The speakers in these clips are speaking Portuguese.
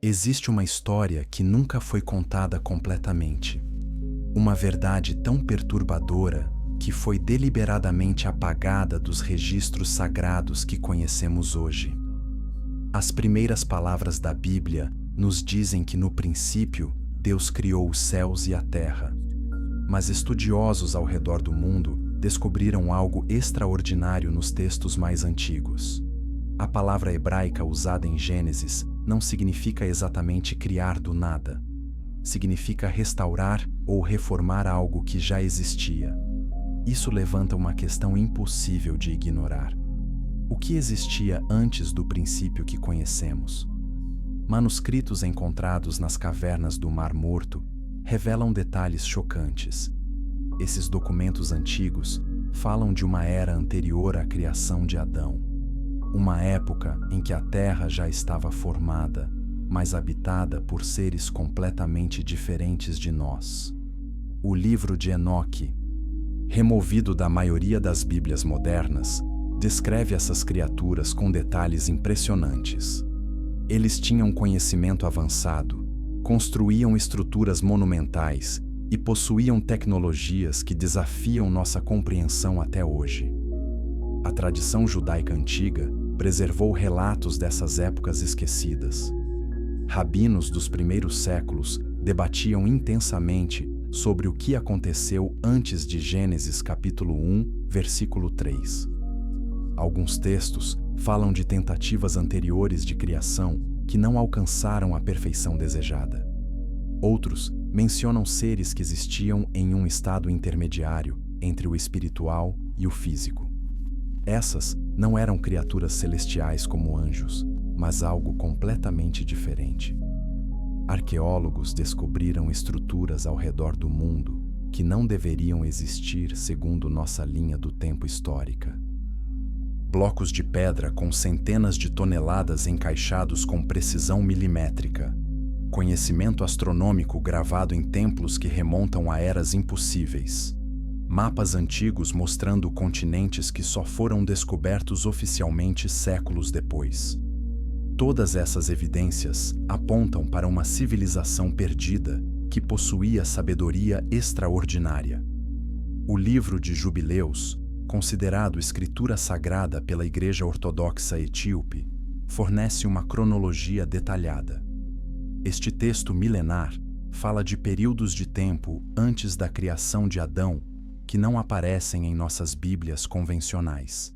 Existe uma história que nunca foi contada completamente. Uma verdade tão perturbadora que foi deliberadamente apagada dos registros sagrados que conhecemos hoje. As primeiras palavras da Bíblia nos dizem que no princípio Deus criou os céus e a terra. Mas estudiosos ao redor do mundo descobriram algo extraordinário nos textos mais antigos. A palavra hebraica usada em Gênesis não significa exatamente criar do nada. Significa restaurar ou reformar algo que já existia. Isso levanta uma questão impossível de ignorar. O que existia antes do princípio que conhecemos? Manuscritos encontrados nas cavernas do Mar Morto revelam detalhes chocantes. Esses documentos antigos falam de uma era anterior à criação de Adão. Uma época em que a Terra já estava formada, mas habitada por seres completamente diferentes de nós. O livro de Enoque, removido da maioria das Bíblias modernas, descreve essas criaturas com detalhes impressionantes. Eles tinham conhecimento avançado, construíam estruturas monumentais e possuíam tecnologias que desafiam nossa compreensão até hoje. A tradição judaica antiga preservou relatos dessas épocas esquecidas. Rabinos dos primeiros séculos debatiam intensamente sobre o que aconteceu antes de Gênesis capítulo 1, versículo 3. Alguns textos falam de tentativas anteriores de criação que não alcançaram a perfeição desejada. Outros mencionam seres que existiam em um estado intermediário entre o espiritual e o físico. Essas não eram criaturas celestiais como anjos, mas algo completamente diferente. Arqueólogos descobriram estruturas ao redor do mundo que não deveriam existir segundo nossa linha do tempo histórica. Blocos de pedra com centenas de toneladas encaixados com precisão milimétrica. Conhecimento astronômico gravado em templos que remontam a eras impossíveis. Mapas antigos mostrando continentes que só foram descobertos oficialmente séculos depois. Todas essas evidências apontam para uma civilização perdida que possuía sabedoria extraordinária. O livro de Jubileus, considerado escritura sagrada pela Igreja Ortodoxa Etíope, fornece uma cronologia detalhada. Este texto milenar fala de períodos de tempo antes da criação de Adão que não aparecem em nossas Bíblias convencionais.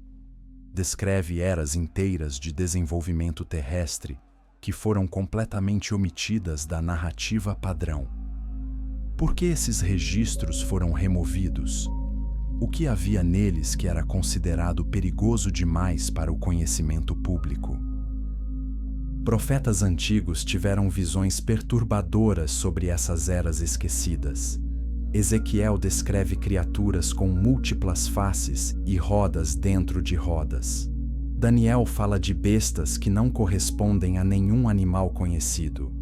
Descreve eras inteiras de desenvolvimento terrestre que foram completamente omitidas da narrativa padrão. Por que esses registros foram removidos? O que havia neles que era considerado perigoso demais para o conhecimento público? Profetas antigos tiveram visões perturbadoras sobre essas eras esquecidas. Ezequiel descreve criaturas com múltiplas faces e rodas dentro de rodas. Daniel fala de bestas que não correspondem a nenhum animal conhecido.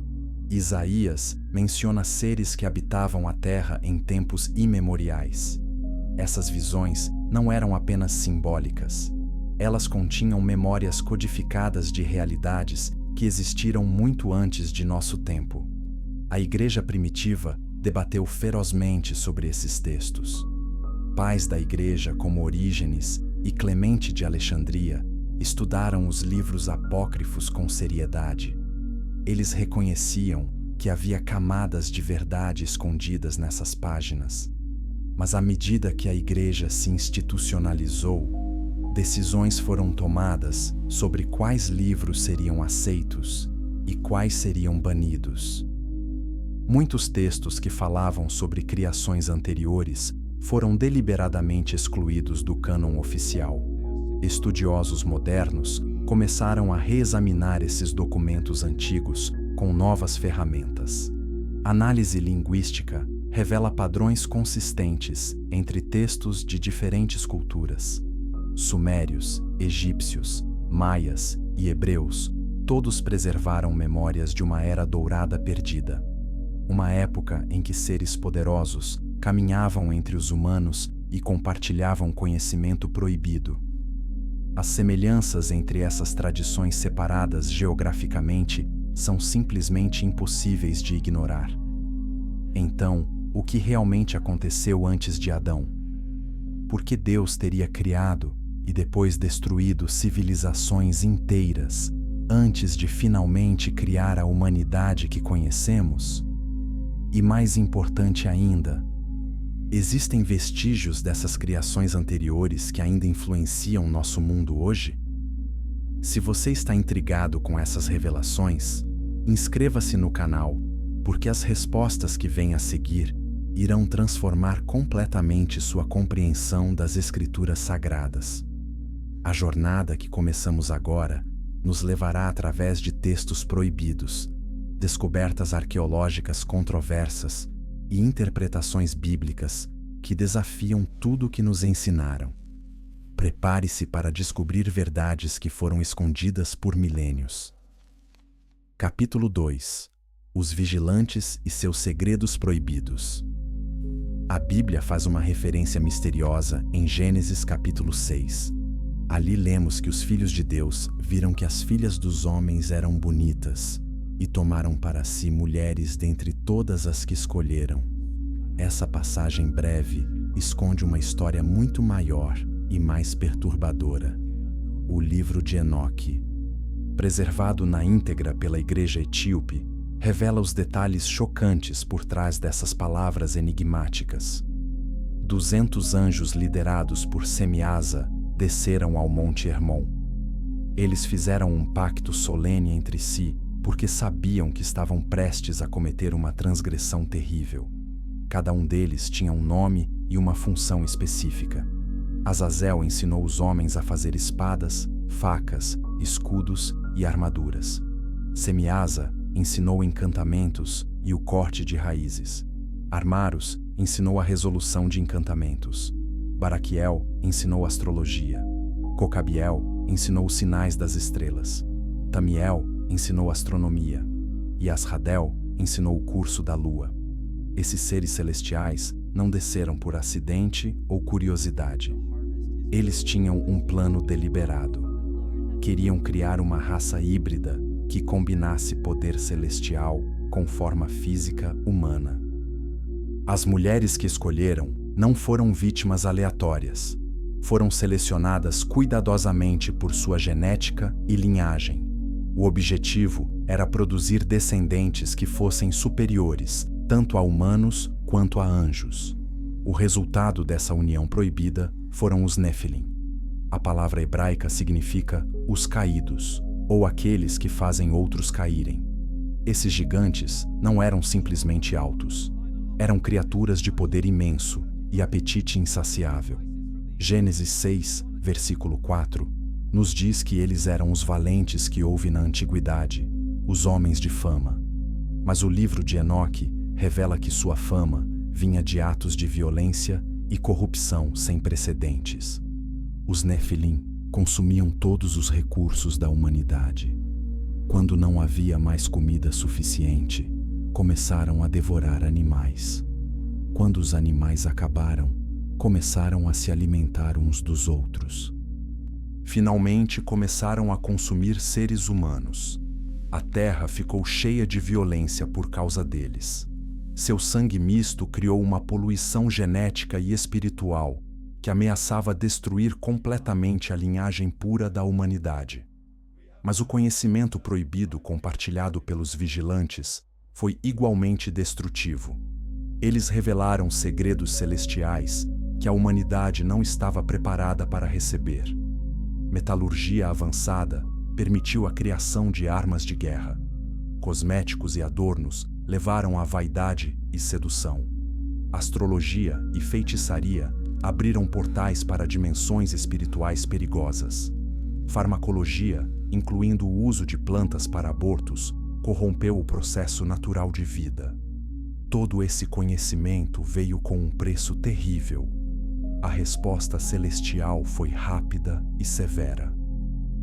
Isaías menciona seres que habitavam a terra em tempos imemoriais. Essas visões não eram apenas simbólicas. Elas continham memórias codificadas de realidades que existiram muito antes de nosso tempo. A igreja primitiva debateu ferozmente sobre esses textos. Pais da igreja como Orígenes e Clemente de Alexandria estudaram os livros apócrifos com seriedade. Eles reconheciam que havia camadas de verdade escondidas nessas páginas. Mas à medida que a igreja se institucionalizou, decisões foram tomadas sobre quais livros seriam aceitos e quais seriam banidos. Muitos textos que falavam sobre criações anteriores foram deliberadamente excluídos do cânon oficial. Estudiosos modernos começaram a reexaminar esses documentos antigos com novas ferramentas. Análise linguística revela padrões consistentes entre textos de diferentes culturas. Sumérios, egípcios, maias e hebreus, todos preservaram memórias de uma era dourada perdida. Uma época em que seres poderosos caminhavam entre os humanos e compartilhavam conhecimento proibido. As semelhanças entre essas tradições separadas geograficamente são simplesmente impossíveis de ignorar. Então, o que realmente aconteceu antes de Adão? Por que Deus teria criado e depois destruído civilizações inteiras antes de finalmente criar a humanidade que conhecemos? E mais importante ainda, existem vestígios dessas criações anteriores que ainda influenciam nosso mundo hoje? Se você está intrigado com essas revelações, inscreva-se no canal, porque as respostas que vêm a seguir irão transformar completamente sua compreensão das Escrituras Sagradas. A jornada que começamos agora nos levará através de textos proibidos, descobertas arqueológicas controversas e interpretações bíblicas que desafiam tudo o que nos ensinaram. Prepare-se para descobrir verdades que foram escondidas por milênios. Capítulo 2: Os vigilantes e seus segredos proibidos. A Bíblia faz uma referência misteriosa em Gênesis capítulo 6. Ali lemos que os filhos de Deus viram que as filhas dos homens eram bonitas e tomaram para si mulheres dentre todas as que escolheram. Essa passagem breve esconde uma história muito maior e mais perturbadora: o livro de Enoque. Preservado na íntegra pela igreja etíope, revela os detalhes chocantes por trás dessas palavras enigmáticas. 200 anjos liderados por Semiasa desceram ao Monte Hermon. Eles fizeram um pacto solene entre si porque sabiam que estavam prestes a cometer uma transgressão terrível. Cada um deles tinha um nome e uma função específica. Azazel ensinou os homens a fazer espadas, facas, escudos e armaduras. Semiasa ensinou encantamentos e o corte de raízes. Armaros ensinou a resolução de encantamentos. Baraquiel ensinou astrologia. Cocabiel ensinou os sinais das estrelas. Tamiel ensinou astronomia. E Asradel ensinou o curso da lua. Esses seres celestiais não desceram por acidente ou curiosidade. Eles tinham um plano deliberado. Queriam criar uma raça híbrida que combinasse poder celestial com forma física humana. As mulheres que escolheram não foram vítimas aleatórias. Foram selecionadas cuidadosamente por sua genética e linhagem. O objetivo era produzir descendentes que fossem superiores, tanto a humanos quanto a anjos. O resultado dessa união proibida foram os Nefilim. A palavra hebraica significa os caídos, ou aqueles que fazem outros caírem. Esses gigantes não eram simplesmente altos. Eram criaturas de poder imenso e apetite insaciável. Gênesis 6, versículo 4, nos diz que eles eram os valentes que houve na antiguidade, os homens de fama. Mas o livro de Enoque revela que sua fama vinha de atos de violência e corrupção sem precedentes. Os Nefilim consumiam todos os recursos da humanidade. Quando não havia mais comida suficiente, começaram a devorar animais. Quando os animais acabaram, começaram a se alimentar uns dos outros. Finalmente começaram a consumir seres humanos. A terra ficou cheia de violência por causa deles. Seu sangue misto criou uma poluição genética e espiritual que ameaçava destruir completamente a linhagem pura da humanidade. Mas o conhecimento proibido compartilhado pelos vigilantes foi igualmente destrutivo. Eles revelaram segredos celestiais que a humanidade não estava preparada para receber. Metalurgia avançada permitiu a criação de armas de guerra. Cosméticos e adornos levaram à vaidade e sedução. Astrologia e feitiçaria abriram portais para dimensões espirituais perigosas. Farmacologia, incluindo o uso de plantas para abortos, corrompeu o processo natural de vida. Todo esse conhecimento veio com um preço terrível. A resposta celestial foi rápida e severa.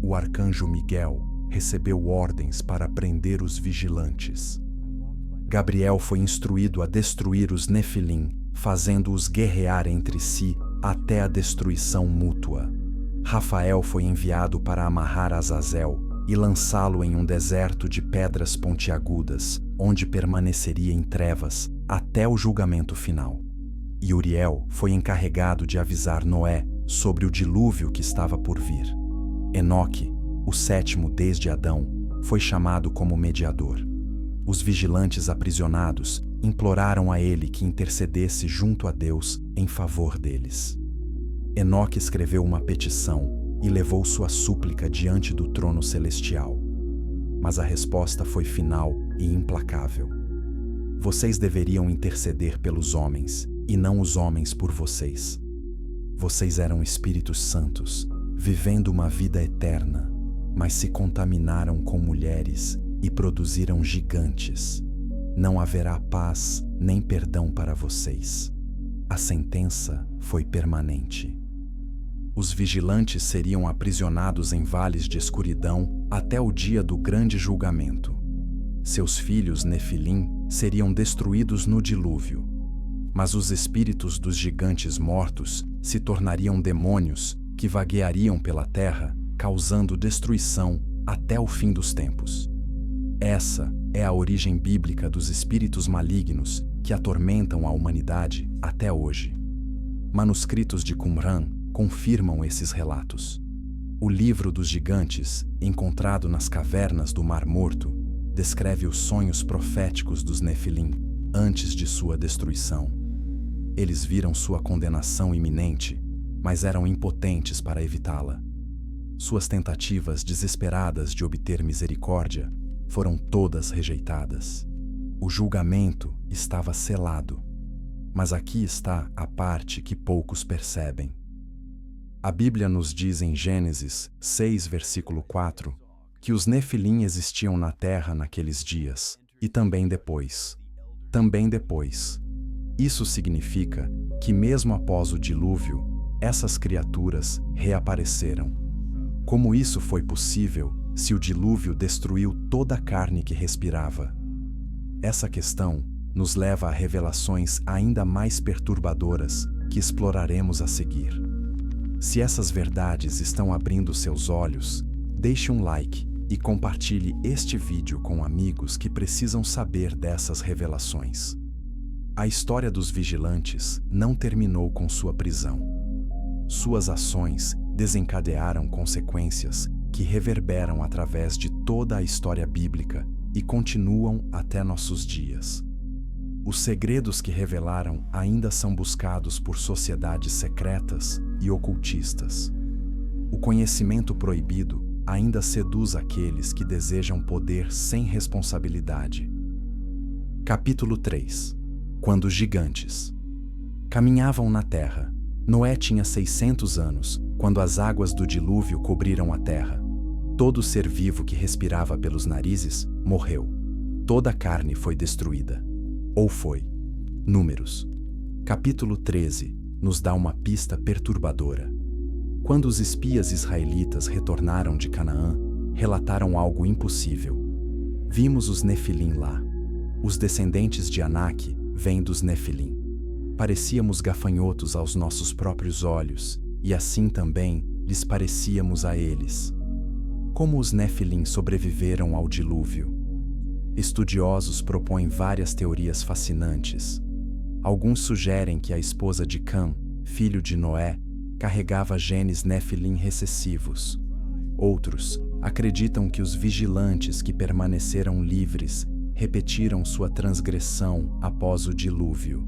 O arcanjo Miguel recebeu ordens para prender os vigilantes. Gabriel foi instruído a destruir os Nefilim, fazendo-os guerrear entre si até a destruição mútua. Rafael foi enviado para amarrar Azazel e lançá-lo em um deserto de pedras pontiagudas, onde permaneceria em trevas até o julgamento final. E Uriel foi encarregado de avisar Noé sobre o dilúvio que estava por vir. Enoque, o sétimo desde Adão, foi chamado como mediador. Os vigilantes aprisionados imploraram a ele que intercedesse junto a Deus em favor deles. Enoque escreveu uma petição e levou sua súplica diante do trono celestial. Mas a resposta foi final e implacável. Vocês deveriam interceder pelos homens, e não os homens por vocês. Vocês eram espíritos santos, vivendo uma vida eterna, mas se contaminaram com mulheres e produziram gigantes. Não haverá paz nem perdão para vocês. A sentença foi permanente. Os vigilantes seriam aprisionados em vales de escuridão até o dia do grande julgamento. Seus filhos Nefilim seriam destruídos no dilúvio. Mas os espíritos dos gigantes mortos se tornariam demônios que vagueariam pela terra, causando destruição até o fim dos tempos. Essa é a origem bíblica dos espíritos malignos que atormentam a humanidade até hoje. Manuscritos de Qumran confirmam esses relatos. O livro dos gigantes, encontrado nas cavernas do Mar Morto, descreve os sonhos proféticos dos Nefilim antes de sua destruição. Eles viram sua condenação iminente, mas eram impotentes para evitá-la. Suas tentativas desesperadas de obter misericórdia foram todas rejeitadas. O julgamento estava selado. Mas aqui está a parte que poucos percebem. A Bíblia nos diz em Gênesis 6, versículo 4, que os Nefilim existiam na terra naqueles dias, e também depois. Também depois. Isso significa que mesmo após o dilúvio, essas criaturas reapareceram. Como isso foi possível se o dilúvio destruiu toda a carne que respirava? Essa questão nos leva a revelações ainda mais perturbadoras que exploraremos a seguir. Se essas verdades estão abrindo seus olhos, deixe um like e compartilhe este vídeo com amigos que precisam saber dessas revelações. A história dos vigilantes não terminou com sua prisão. Suas ações desencadearam consequências que reverberam através de toda a história bíblica e continuam até nossos dias. Os segredos que revelaram ainda são buscados por sociedades secretas e ocultistas. O conhecimento proibido ainda seduz aqueles que desejam poder sem responsabilidade. Capítulo 3. Quando os gigantes caminhavam na terra, Noé tinha 600 anos, quando as águas do dilúvio cobriram a terra. Todo ser vivo que respirava pelos narizes morreu. Toda a carne foi destruída. Ou foi. Números. Capítulo 13 nos dá uma pista perturbadora. Quando os espias israelitas retornaram de Canaã, relataram algo impossível. Vimos os Nefilim lá. Os descendentes de Anak vêm dos Nefilim. Parecíamos gafanhotos aos nossos próprios olhos, e assim também lhes parecíamos a eles. Como os Nefilim sobreviveram ao dilúvio? Estudiosos propõem várias teorias fascinantes. Alguns sugerem que a esposa de Cã, filho de Noé, carregava genes Nefilim recessivos. Outros acreditam que os vigilantes que permaneceram livres repetiram sua transgressão após o dilúvio.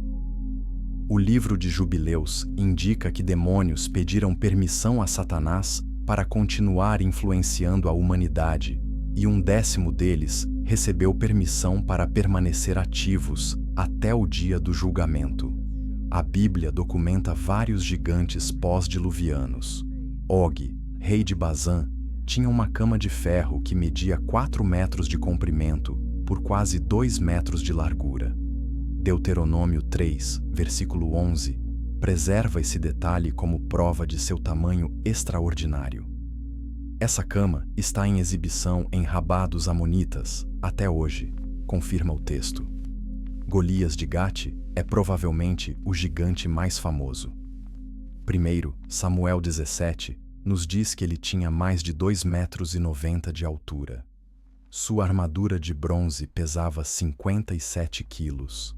O livro de Jubileus indica que demônios pediram permissão a Satanás para continuar influenciando a humanidade, e 1/10 deles recebeu permissão para permanecer ativos até o dia do julgamento. A Bíblia documenta vários gigantes pós-diluvianos. Og, rei de Bazã, tinha uma cama de ferro que media 4 metros de comprimento por quase 2 metros de largura. Deuteronômio 3, versículo 11, preserva esse detalhe como prova de seu tamanho extraordinário. Essa cama está em exibição em Rabá dos Amonitas até hoje, confirma o texto. Golias de Gate é provavelmente o gigante mais famoso. 1 Samuel 17 nos diz que ele tinha mais de 2,90 metros de altura. Sua armadura de bronze pesava 57 quilos.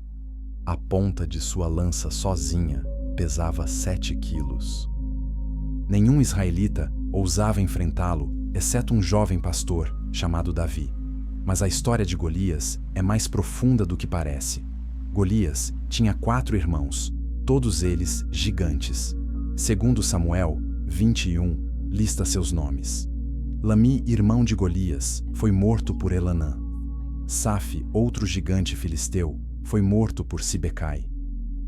A ponta de sua lança sozinha pesava 7 quilos. Nenhum israelita ousava enfrentá-lo, exceto um jovem pastor chamado Davi. Mas a história de Golias é mais profunda do que parece. Golias tinha 4 irmãos, todos eles gigantes. Segundo Samuel 21, lista seus nomes. Lami, irmão de Golias, foi morto por Elanã. Safi, outro gigante filisteu, foi morto por Sibecai.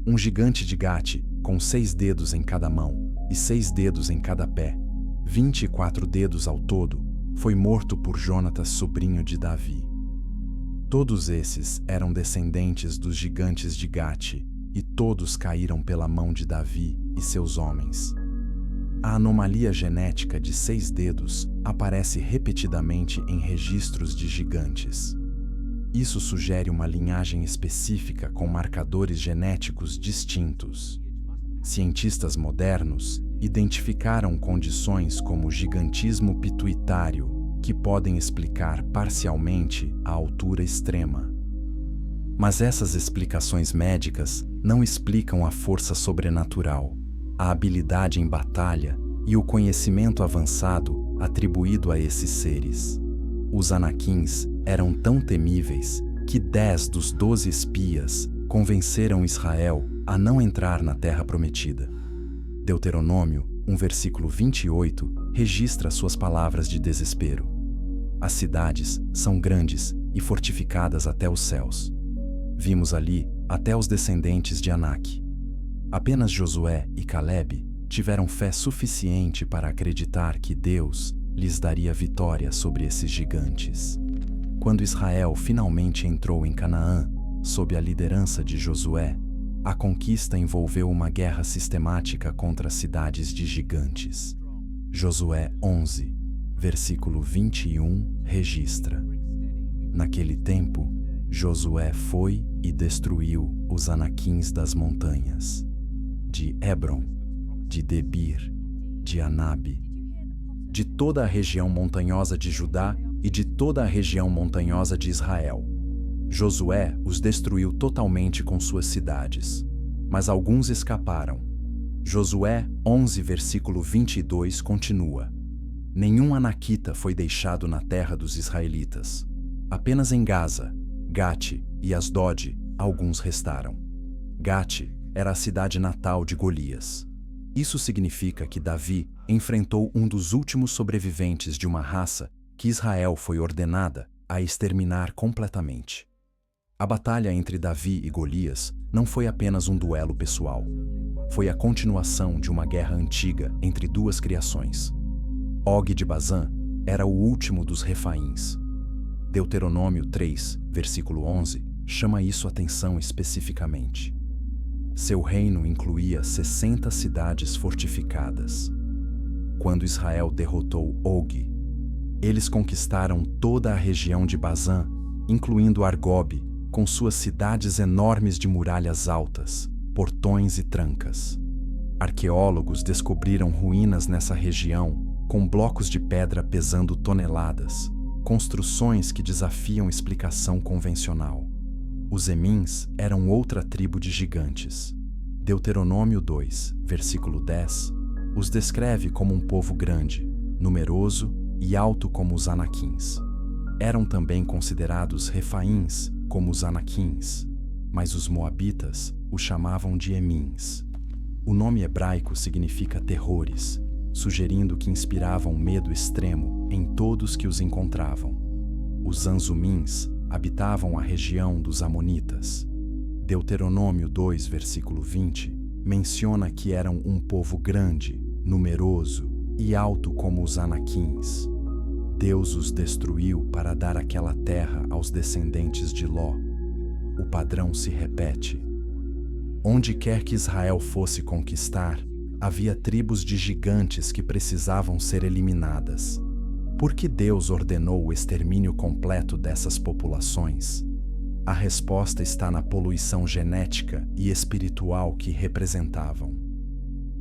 Um gigante de Gate, com 6 dedos em cada mão e 6 dedos em cada pé, 24 dedos ao todo, foi morto por Jonatas, sobrinho de Davi. Todos esses eram descendentes dos gigantes de Gate, e todos caíram pela mão de Davi e seus homens. A anomalia genética de 6 dedos aparece repetidamente em registros de gigantes. Isso sugere uma linhagem específica com marcadores genéticos distintos. Cientistas modernos identificaram condições como gigantismo pituitário, que podem explicar parcialmente a altura extrema. Mas essas explicações médicas não explicam a força sobrenatural, a habilidade em batalha e o conhecimento avançado atribuído a esses seres. Os Anaquins eram tão temíveis que 10 dos 12 espias convenceram Israel a não entrar na Terra Prometida. Deuteronômio 1, versículo 28, registra suas palavras de desespero. As cidades são grandes e fortificadas até os céus. Vimos ali até os descendentes de Anak. Apenas Josué e Calebe tiveram fé suficiente para acreditar que Deus lhes daria vitória sobre esses gigantes. Quando Israel finalmente entrou em Canaã, sob a liderança de Josué, a conquista envolveu uma guerra sistemática contra cidades de gigantes. Josué 11, versículo 21, registra: Naquele tempo, Josué foi e destruiu os Anaquins das montanhas, de Hebron, de Debir, de Anabe, de toda a região montanhosa de Judá e de toda a região montanhosa de Israel. Josué os destruiu totalmente com suas cidades, mas alguns escaparam. Josué 11, versículo 22 continua: Nenhum anaquita foi deixado na terra dos israelitas. Apenas em Gaza, Gate e Asdod, alguns restaram. Gate era a cidade natal de Golias. Isso significa que Davi enfrentou um dos últimos sobreviventes de uma raça que Israel foi ordenada a exterminar completamente. A batalha entre Davi e Golias não foi apenas um duelo pessoal. Foi a continuação de uma guerra antiga entre duas criações. Og de Bazã era o último dos Refaíns. Deuteronômio 3, versículo 11, chama isso atenção especificamente. Seu reino incluía 60 cidades fortificadas. Quando Israel derrotou Og, eles conquistaram toda a região de Bazã, incluindo Argobe, com suas cidades enormes de muralhas altas, portões e trancas. Arqueólogos descobriram ruínas nessa região, com blocos de pedra pesando toneladas, construções que desafiam explicação convencional. Os Emins eram outra tribo de gigantes. Deuteronômio 2, versículo 10, os descreve como um povo grande, numeroso e alto como os Anaquins. Eram também considerados Refaíns, como os Anaquins, mas os Moabitas os chamavam de Emins. O nome hebraico significa terrores, sugerindo que inspiravam medo extremo em todos que os encontravam. Os Anzumins habitavam a região dos Amonitas. Deuteronômio 2, versículo 20, menciona que eram um povo grande, numeroso e alto como os Anaquins. Deus os destruiu para dar aquela terra aos descendentes de Ló. O padrão se repete. Onde quer que Israel fosse conquistar, havia tribos de gigantes que precisavam ser eliminadas. Por que Deus ordenou o extermínio completo dessas populações? A resposta está na poluição genética e espiritual que representavam.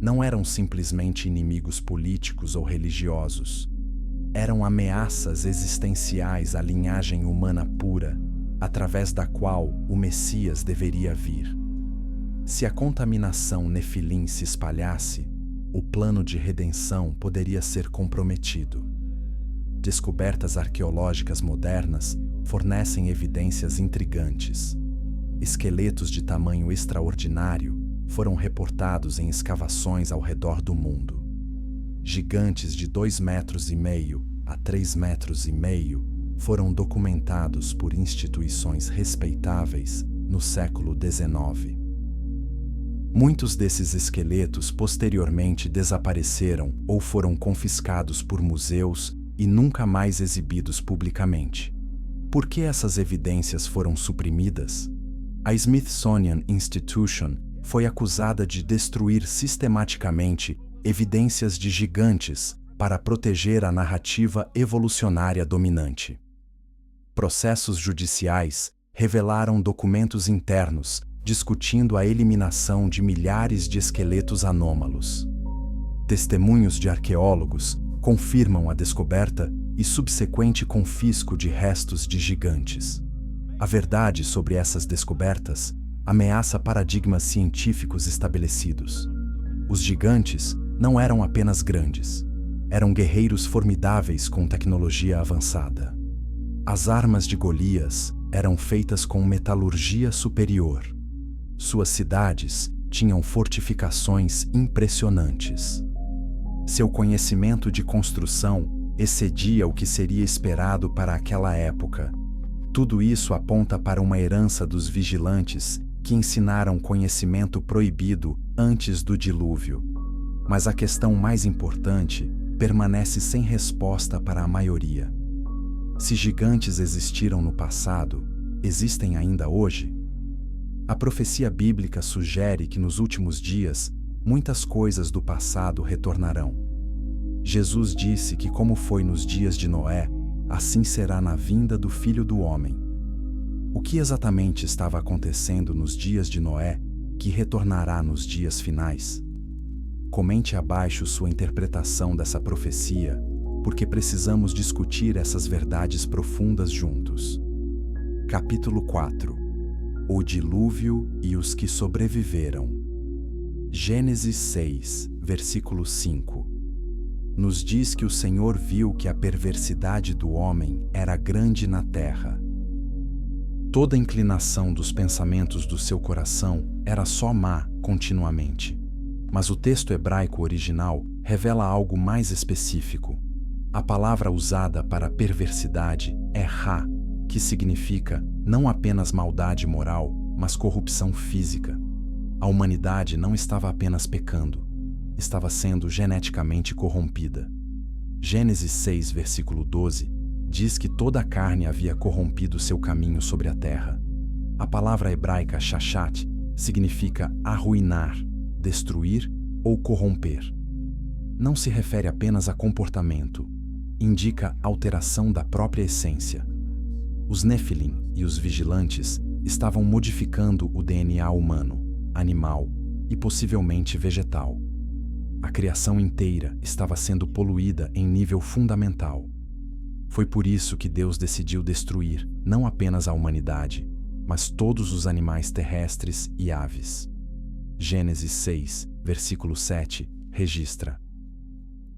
não eram simplesmente inimigos políticos ou religiosos. Eram ameaças existenciais à linhagem humana pura, através da qual o Messias deveria vir. Se a contaminação Nefilim se espalhasse, o plano de redenção poderia ser comprometido. Descobertas arqueológicas modernas fornecem evidências intrigantes. Esqueletos de tamanho extraordinário foram reportados em escavações ao redor do mundo. Gigantes de 2,5 metros a 3,5 metros foram documentados por instituições respeitáveis no século XIX. Muitos desses esqueletos posteriormente desapareceram ou foram confiscados por museus e nunca mais exibidos publicamente. Por que essas evidências foram suprimidas? A Smithsonian Institution foi acusada de destruir sistematicamente evidências de gigantes para proteger a narrativa evolucionária dominante. Processos judiciais revelaram documentos internos discutindo a eliminação de milhares de esqueletos anômalos. Testemunhos de arqueólogos confirmam a descoberta e subsequente confisco de restos de gigantes. A verdade sobre essas descobertas ameaça paradigmas científicos estabelecidos. Os gigantes não eram apenas grandes, eram guerreiros formidáveis com tecnologia avançada. As armas de Golias eram feitas com metalurgia superior. Suas cidades tinham fortificações impressionantes. Seu conhecimento de construção excedia o que seria esperado para aquela época. Tudo isso aponta para uma herança dos vigilantes que ensinaram conhecimento proibido antes do dilúvio. Mas a questão mais importante permanece sem resposta para a maioria. Se gigantes existiram no passado, existem ainda hoje? A profecia bíblica sugere que nos últimos dias, muitas coisas do passado retornarão. Jesus disse que, como foi nos dias de Noé, assim será na vinda do Filho do Homem. O que exatamente estava acontecendo nos dias de Noé que retornará nos dias finais? Comente abaixo sua interpretação dessa profecia, porque precisamos discutir essas verdades profundas juntos. Capítulo 4. O dilúvio e os que sobreviveram. Gênesis 6, versículo 5. Nos diz que o Senhor viu que a perversidade do homem era grande na terra. Toda inclinação dos pensamentos do seu coração era só má continuamente. Mas o texto hebraico original revela algo mais específico. A palavra usada para perversidade é ra, que significa não apenas maldade moral, mas corrupção física. A humanidade não estava apenas pecando, estava sendo geneticamente corrompida. Gênesis 6, versículo 12, diz que toda a carne havia corrompido seu caminho sobre a terra. A palavra hebraica shachat significa arruinar, destruir ou corromper. Não se refere apenas a comportamento, indica alteração da própria essência. Os Nefilim e os vigilantes estavam modificando o DNA humano, animal e possivelmente vegetal. A criação inteira estava sendo poluída em nível fundamental. Foi por isso que Deus decidiu destruir não apenas a humanidade, mas todos os animais terrestres e aves. Gênesis 6, versículo 7, registra: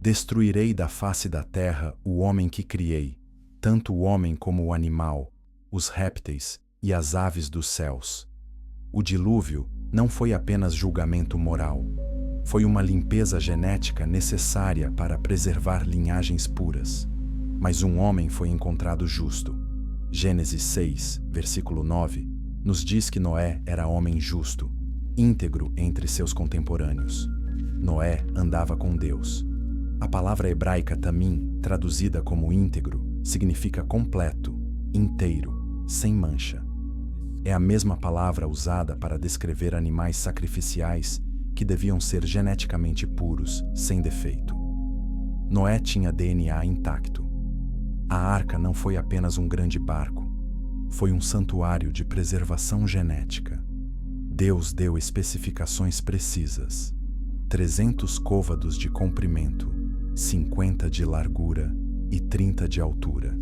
Destruirei da face da terra o homem que criei, tanto o homem como o animal, os répteis e as aves dos céus. O dilúvio não foi apenas julgamento moral, foi uma limpeza genética necessária para preservar linhagens puras. Mas um homem foi encontrado justo. Gênesis 6, versículo 9, nos diz que Noé era homem justo, íntegro entre seus contemporâneos. Noé andava com Deus. A palavra hebraica tamim, traduzida como íntegro, significa completo, inteiro, sem mancha. É a mesma palavra usada para descrever animais sacrificiais que deviam ser geneticamente puros, sem defeito. Noé tinha DNA intacto. A arca não foi apenas um grande barco, foi um santuário de preservação genética. Deus deu especificações precisas. 300 côvados de comprimento, 50 de largura e 30 de altura.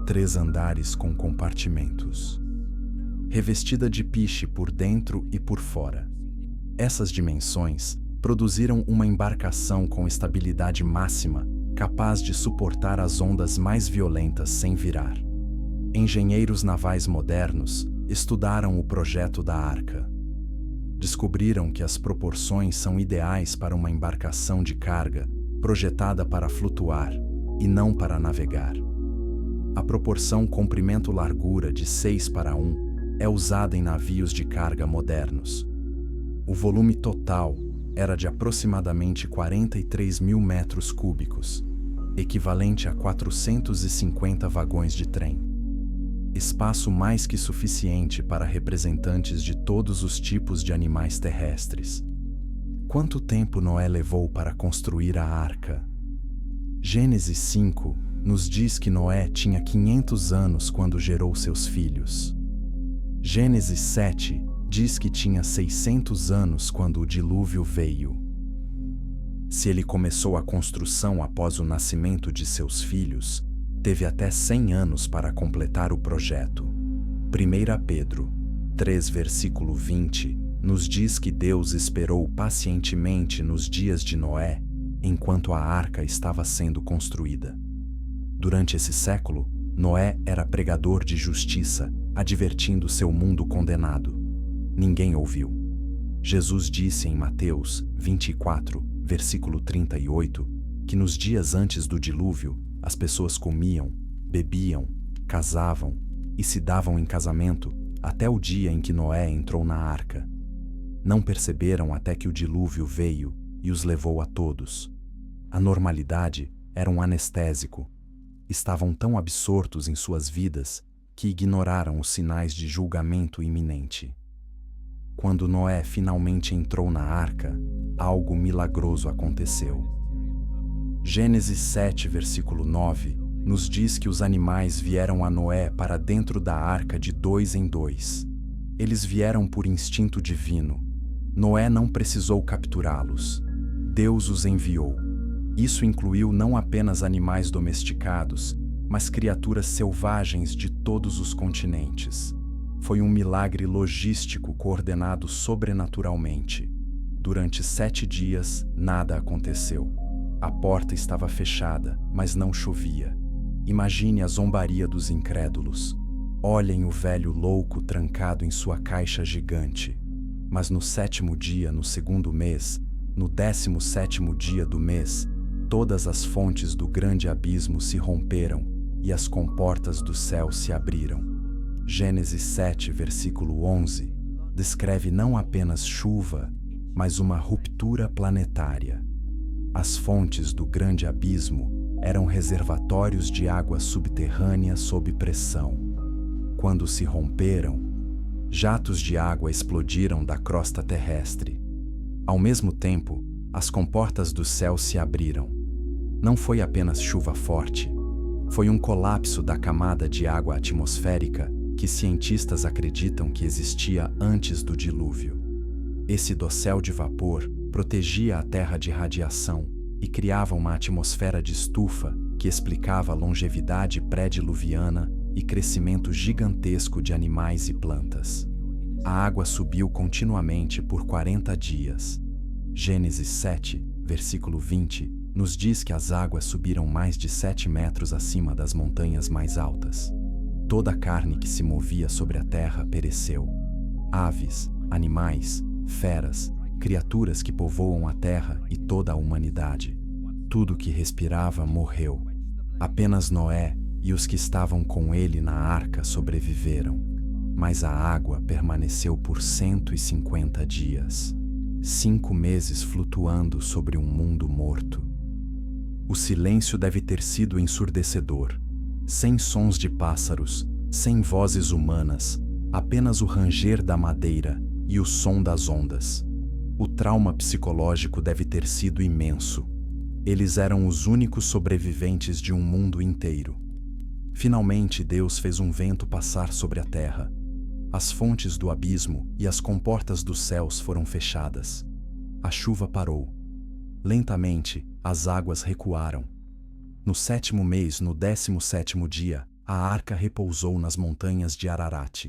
3 andares com compartimentos. Revestida de piche por dentro e por fora. Essas dimensões produziram uma embarcação com estabilidade máxima, capaz de suportar as ondas mais violentas sem virar. Engenheiros navais modernos estudaram o projeto da arca. Descobriram que as proporções são ideais para uma embarcação de carga projetada para flutuar e não para navegar. A proporção comprimento-largura de 6:1 é usada em navios de carga modernos. O volume total era de aproximadamente 43 mil metros cúbicos, equivalente a 450 vagões de trem. Espaço mais que suficiente para representantes de todos os tipos de animais terrestres. Quanto tempo Noé levou para construir a arca? Gênesis 5 nos diz que Noé tinha 500 anos quando gerou seus filhos. Gênesis 7 diz que tinha 600 anos quando o dilúvio veio. Se ele começou a construção após o nascimento de seus filhos, teve até 100 anos para completar o projeto. 1 Pedro 3, versículo 20, nos diz que Deus esperou pacientemente nos dias de Noé, enquanto a arca estava sendo construída. Durante esse século, Noé era pregador de justiça, advertindo seu mundo condenado. Ninguém ouviu. Jesus disse em Mateus 24, versículo 38, que nos dias antes do dilúvio, as pessoas comiam, bebiam, casavam e se davam em casamento até o dia em que Noé entrou na arca. Não perceberam até que o dilúvio veio e os levou a todos. A normalidade era um anestésico. Estavam tão absortos em suas vidas que ignoraram os sinais de julgamento iminente. Quando Noé finalmente entrou na arca, algo milagroso aconteceu. Gênesis 7, versículo 9, nos diz que os animais vieram a Noé para dentro da arca de 2 em 2. Eles vieram por instinto divino. Noé não precisou capturá-los. Deus os enviou. Isso incluiu não apenas animais domesticados, mas criaturas selvagens de todos os continentes. Foi um milagre logístico coordenado sobrenaturalmente. Durante 7 dias, nada aconteceu. A porta estava fechada, mas não chovia. Imagine a zombaria dos incrédulos. Olhem o velho louco trancado em sua caixa gigante. Mas no 7º dia, no 2º mês, no 17º dia do mês, todas as fontes do grande abismo se romperam e as comportas do céu se abriram. Gênesis 7, versículo 11, descreve não apenas chuva, mas uma ruptura planetária. As fontes do grande abismo eram reservatórios de água subterrânea sob pressão. Quando se romperam, jatos de água explodiram da crosta terrestre. Ao mesmo tempo, as comportas do céu se abriram. Não foi apenas chuva forte, foi um colapso da camada de água atmosférica que cientistas acreditam que existia antes do dilúvio. Esse dossel de vapor protegia a Terra de radiação e criava uma atmosfera de estufa que explicava a longevidade pré-diluviana e crescimento gigantesco de animais e plantas. A água subiu continuamente por 40 dias. Gênesis 7, versículo 20, nos diz que as águas subiram mais de 7 metros acima das montanhas mais altas. Toda a carne que se movia sobre a terra pereceu. Aves, animais, feras, criaturas que povoam a terra e toda a humanidade. Tudo que respirava morreu. Apenas Noé e os que estavam com ele na arca sobreviveram. Mas a água permaneceu por 150 dias. 5 meses flutuando sobre um mundo morto. O silêncio deve ter sido ensurdecedor. Sem sons de pássaros, sem vozes humanas, apenas o ranger da madeira e o som das ondas. O trauma psicológico deve ter sido imenso. Eles eram os únicos sobreviventes de um mundo inteiro. Finalmente, Deus fez um vento passar sobre a terra. As fontes do abismo e as comportas dos céus foram fechadas. A chuva parou. Lentamente, as águas recuaram. No 7º mês, no 17º dia, a arca repousou nas montanhas de Ararat.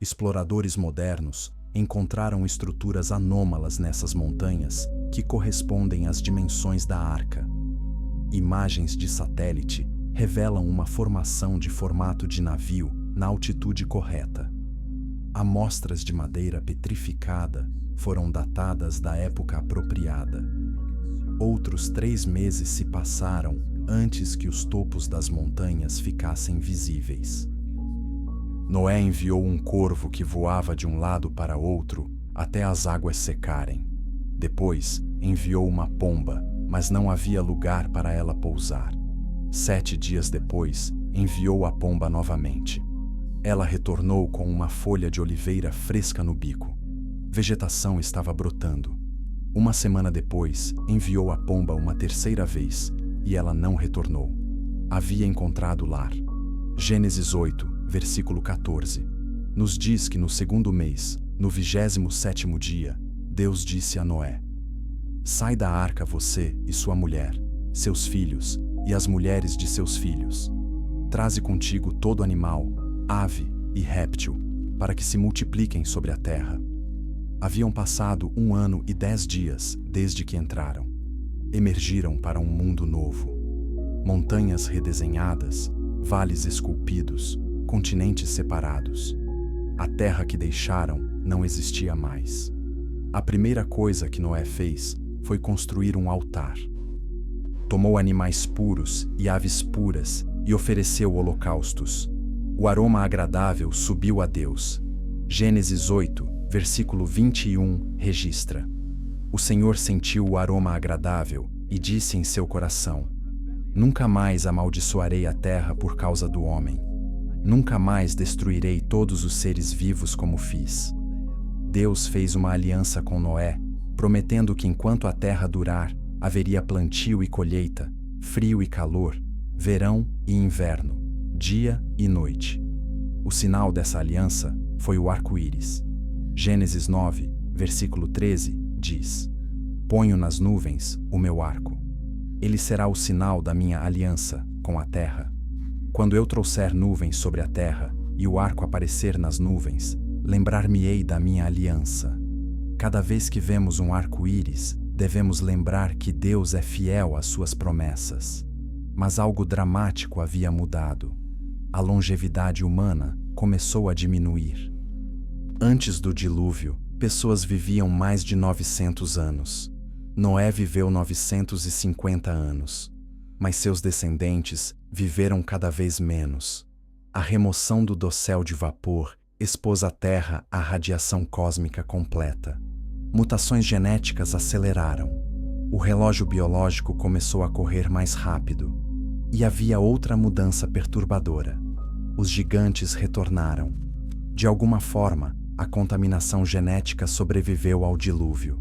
Exploradores modernos encontraram estruturas anômalas nessas montanhas que correspondem às dimensões da arca. Imagens de satélite revelam uma formação de formato de navio na altitude correta. Amostras de madeira petrificada foram datadas da época apropriada. Outros 3 meses se passaram antes que os topos das montanhas ficassem visíveis. Noé enviou um corvo que voava de um lado para outro até as águas secarem. Depois, enviou uma pomba, mas não havia lugar para ela pousar. 7 dias depois, enviou a pomba novamente. Ela retornou com uma folha de oliveira fresca no bico. Vegetação estava brotando. 1 semana depois, enviou a pomba uma 3ª vez, e ela não retornou. Havia encontrado lar. Gênesis 8, versículo 14. Nos diz que no 2º mês, no 27º dia, Deus disse a Noé: Sai da arca você e sua mulher, seus filhos e as mulheres de seus filhos. Traze contigo todo animal, ave e réptil, para que se multipliquem sobre a terra. Haviam passado 1 ano e 10 dias desde que entraram. Emergiram para um mundo novo. Montanhas redesenhadas, vales esculpidos, continentes separados. A terra que deixaram não existia mais. A primeira coisa que Noé fez foi construir um altar. Tomou animais puros e aves puras e ofereceu holocaustos. O aroma agradável subiu a Deus. Gênesis 8, versículo 21, registra: O Senhor sentiu o aroma agradável e disse em seu coração: Nunca mais amaldiçoarei a terra por causa do homem. Nunca mais destruirei todos os seres vivos como fiz. Deus fez uma aliança com Noé, prometendo que enquanto a terra durar, haveria plantio e colheita, frio e calor, verão e inverno, dia e noite. O sinal dessa aliança foi o arco-íris. Gênesis 9, versículo 13, diz: Ponho nas nuvens o meu arco. Ele será o sinal da minha aliança com a terra. Quando eu trouxer nuvens sobre a terra e o arco aparecer nas nuvens, lembrar-me-ei da minha aliança. Cada vez que vemos um arco-íris, devemos lembrar que Deus é fiel às suas promessas. Mas algo dramático havia mudado. A longevidade humana começou a diminuir. Antes do dilúvio, pessoas viviam mais de 900 anos. Noé viveu 950 anos. Mas seus descendentes viveram cada vez menos. A remoção do dossel de vapor expôs à Terra à radiação cósmica completa. Mutações genéticas aceleraram. O relógio biológico começou a correr mais rápido. E havia outra mudança perturbadora. Os gigantes retornaram. De alguma forma, a contaminação genética sobreviveu ao dilúvio.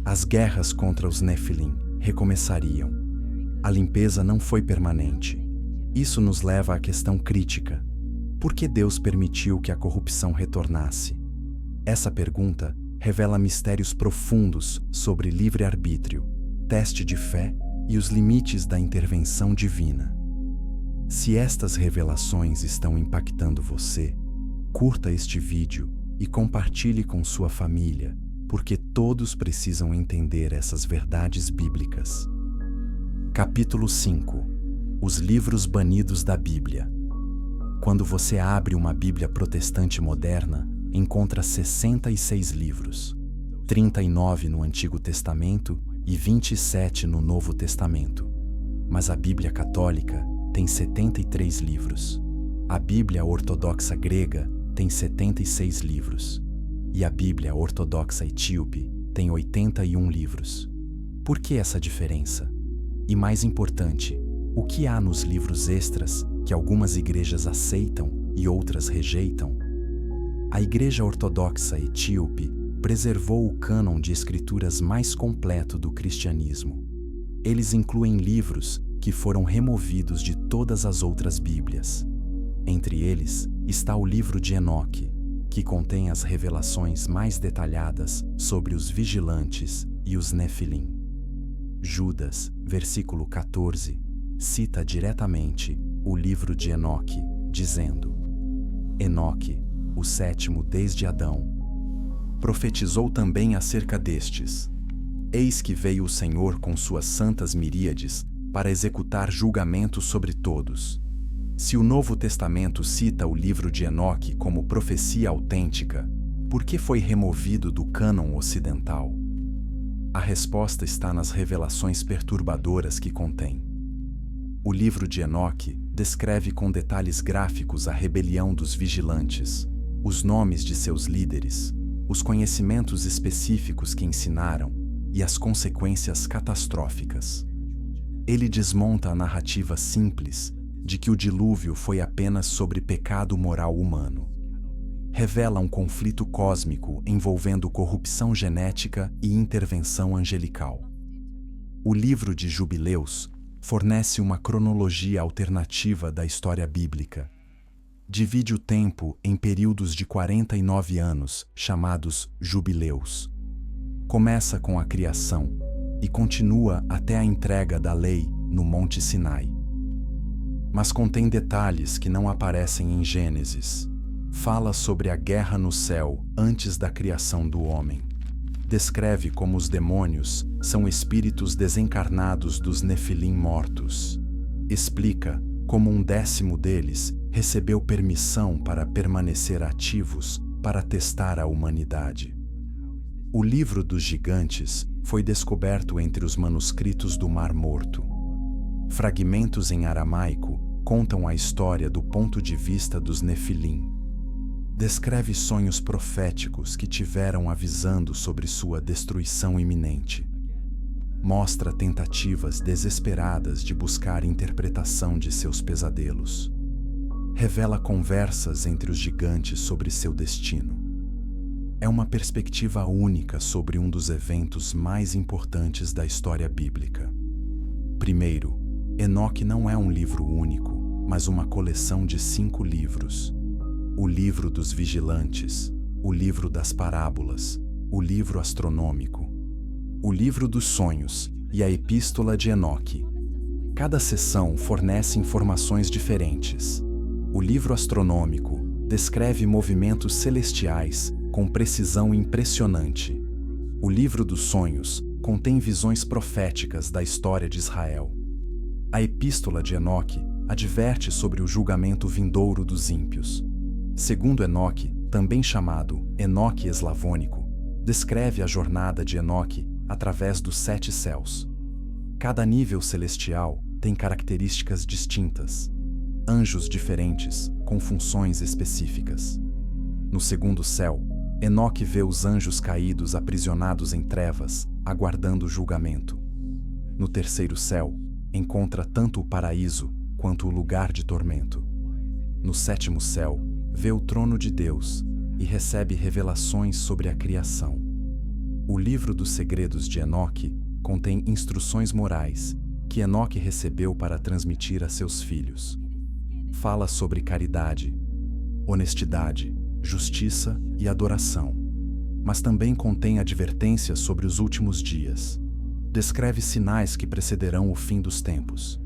As guerras contra os Nefilim recomeçariam. A limpeza não foi permanente. Isso nos leva à questão crítica. Por que Deus permitiu que a corrupção retornasse? Essa pergunta revela mistérios profundos sobre livre-arbítrio, teste de fé e os limites da intervenção divina. Se estas revelações estão impactando você, curta este vídeo e compartilhe com sua família, porque todos precisam entender essas verdades bíblicas. Capítulo 5. Os livros banidos da Bíblia. Quando você abre uma Bíblia protestante moderna, encontra 66 livros, 39 no Antigo Testamento e 27 no Novo Testamento. Mas a Bíblia católica tem 73 livros. A Bíblia ortodoxa grega tem 76 livros. E a Bíblia ortodoxa etíope tem 81 livros. Por que essa diferença? E mais importante, o que há nos livros extras que algumas igrejas aceitam e outras rejeitam? A Igreja Ortodoxa Etíope preservou o cânon de escrituras mais completo do cristianismo. Eles incluem livros que foram removidos de todas as outras Bíblias. Entre eles está o livro de Enoque, que contém as revelações mais detalhadas sobre os vigilantes e os Nefilim. Judas, versículo 14, cita diretamente o livro de Enoque, dizendo: Enoque, o sétimo desde Adão, profetizou também acerca destes: Eis que veio o Senhor com suas santas miríades para executar julgamento sobre todos. Se o Novo Testamento cita o livro de Enoque como profecia autêntica, por que foi removido do cânon ocidental? A resposta está nas revelações perturbadoras que contém. O livro de Enoque descreve com detalhes gráficos a rebelião dos vigilantes, os nomes de seus líderes, os conhecimentos específicos que ensinaram e as consequências catastróficas. Ele desmonta a narrativa simples de que o dilúvio foi apenas sobre pecado moral humano. Revela um conflito cósmico envolvendo corrupção genética e intervenção angelical. O livro de Jubileus fornece uma cronologia alternativa da história bíblica. Divide o tempo em períodos de 49 anos, chamados Jubileus. Começa com a criação e continua até a entrega da lei no Monte Sinai. Mas contém detalhes que não aparecem em Gênesis. Fala sobre a guerra no céu antes da criação do homem. Descreve como os demônios são espíritos desencarnados dos Nefilim mortos. Explica como 1/10 deles recebeu permissão para permanecer ativos para testar a humanidade. O livro dos gigantes foi descoberto entre os manuscritos do Mar Morto. Fragmentos em aramaico contam a história do ponto de vista dos Nefilim. Descreve sonhos proféticos que tiveram avisando sobre sua destruição iminente. Mostra tentativas desesperadas de buscar interpretação de seus pesadelos. Revela conversas entre os gigantes sobre seu destino. É uma perspectiva única sobre um dos eventos mais importantes da história bíblica. Primeiro, Enoque não é um livro único, mas uma coleção de 5 livros. O livro dos vigilantes, o livro das parábolas, o livro astronômico, o livro dos sonhos e a epístola de Enoque. Cada seção fornece informações diferentes. O livro astronômico descreve movimentos celestiais com precisão impressionante. O livro dos sonhos contém visões proféticas da história de Israel. A epístola de Enoque adverte sobre o julgamento vindouro dos ímpios. Segundo Enoque, também chamado Enoque Eslavônico, descreve a jornada de Enoque através dos 7 céus. Cada nível celestial tem características distintas, anjos diferentes com funções específicas. No segundo céu, Enoque vê os anjos caídos aprisionados em trevas, aguardando o julgamento. No terceiro céu, encontra tanto o paraíso quanto o lugar de tormento. No sétimo céu, vê o trono de Deus e recebe revelações sobre a criação. O livro dos segredos de Enoque contém instruções morais que Enoque recebeu para transmitir a seus filhos. Fala sobre caridade, honestidade, justiça e adoração, mas também contém advertências sobre os últimos dias. Descreve sinais que precederão o fim dos tempos.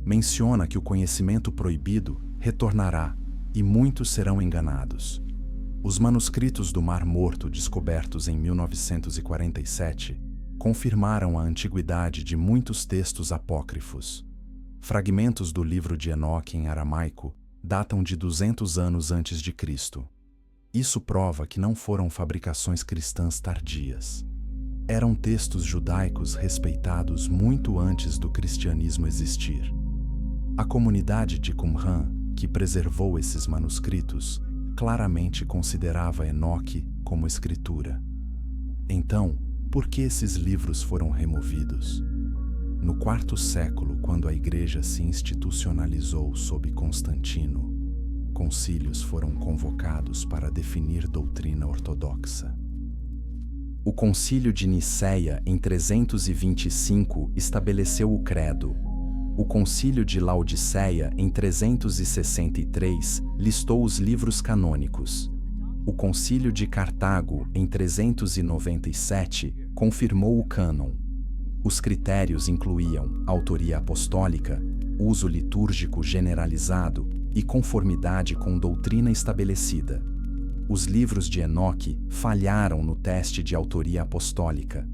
Menciona que o conhecimento proibido retornará e muitos serão enganados. Os manuscritos do Mar Morto descobertos em 1947 confirmaram a antiguidade de muitos textos apócrifos. Fragmentos do livro de Enoque em aramaico datam de 200 anos antes de Cristo. Isso prova que não foram fabricações cristãs tardias. Eram textos judaicos respeitados muito antes do cristianismo existir. A comunidade de Qumran, que preservou esses manuscritos, claramente considerava Enoque como escritura. Então, por que esses livros foram removidos? No 4º século, quando a Igreja se institucionalizou sob Constantino, concílios foram convocados para definir doutrina ortodoxa. O Concílio de Nicéia, em 325, estabeleceu o Credo. O Concílio de Laodiceia, em 363, listou os livros canônicos. O Concílio de Cartago, em 397, confirmou o cânon. Os critérios incluíam autoria apostólica, uso litúrgico generalizado e conformidade com doutrina estabelecida. Os livros de Enoque falharam no teste de autoria apostólica.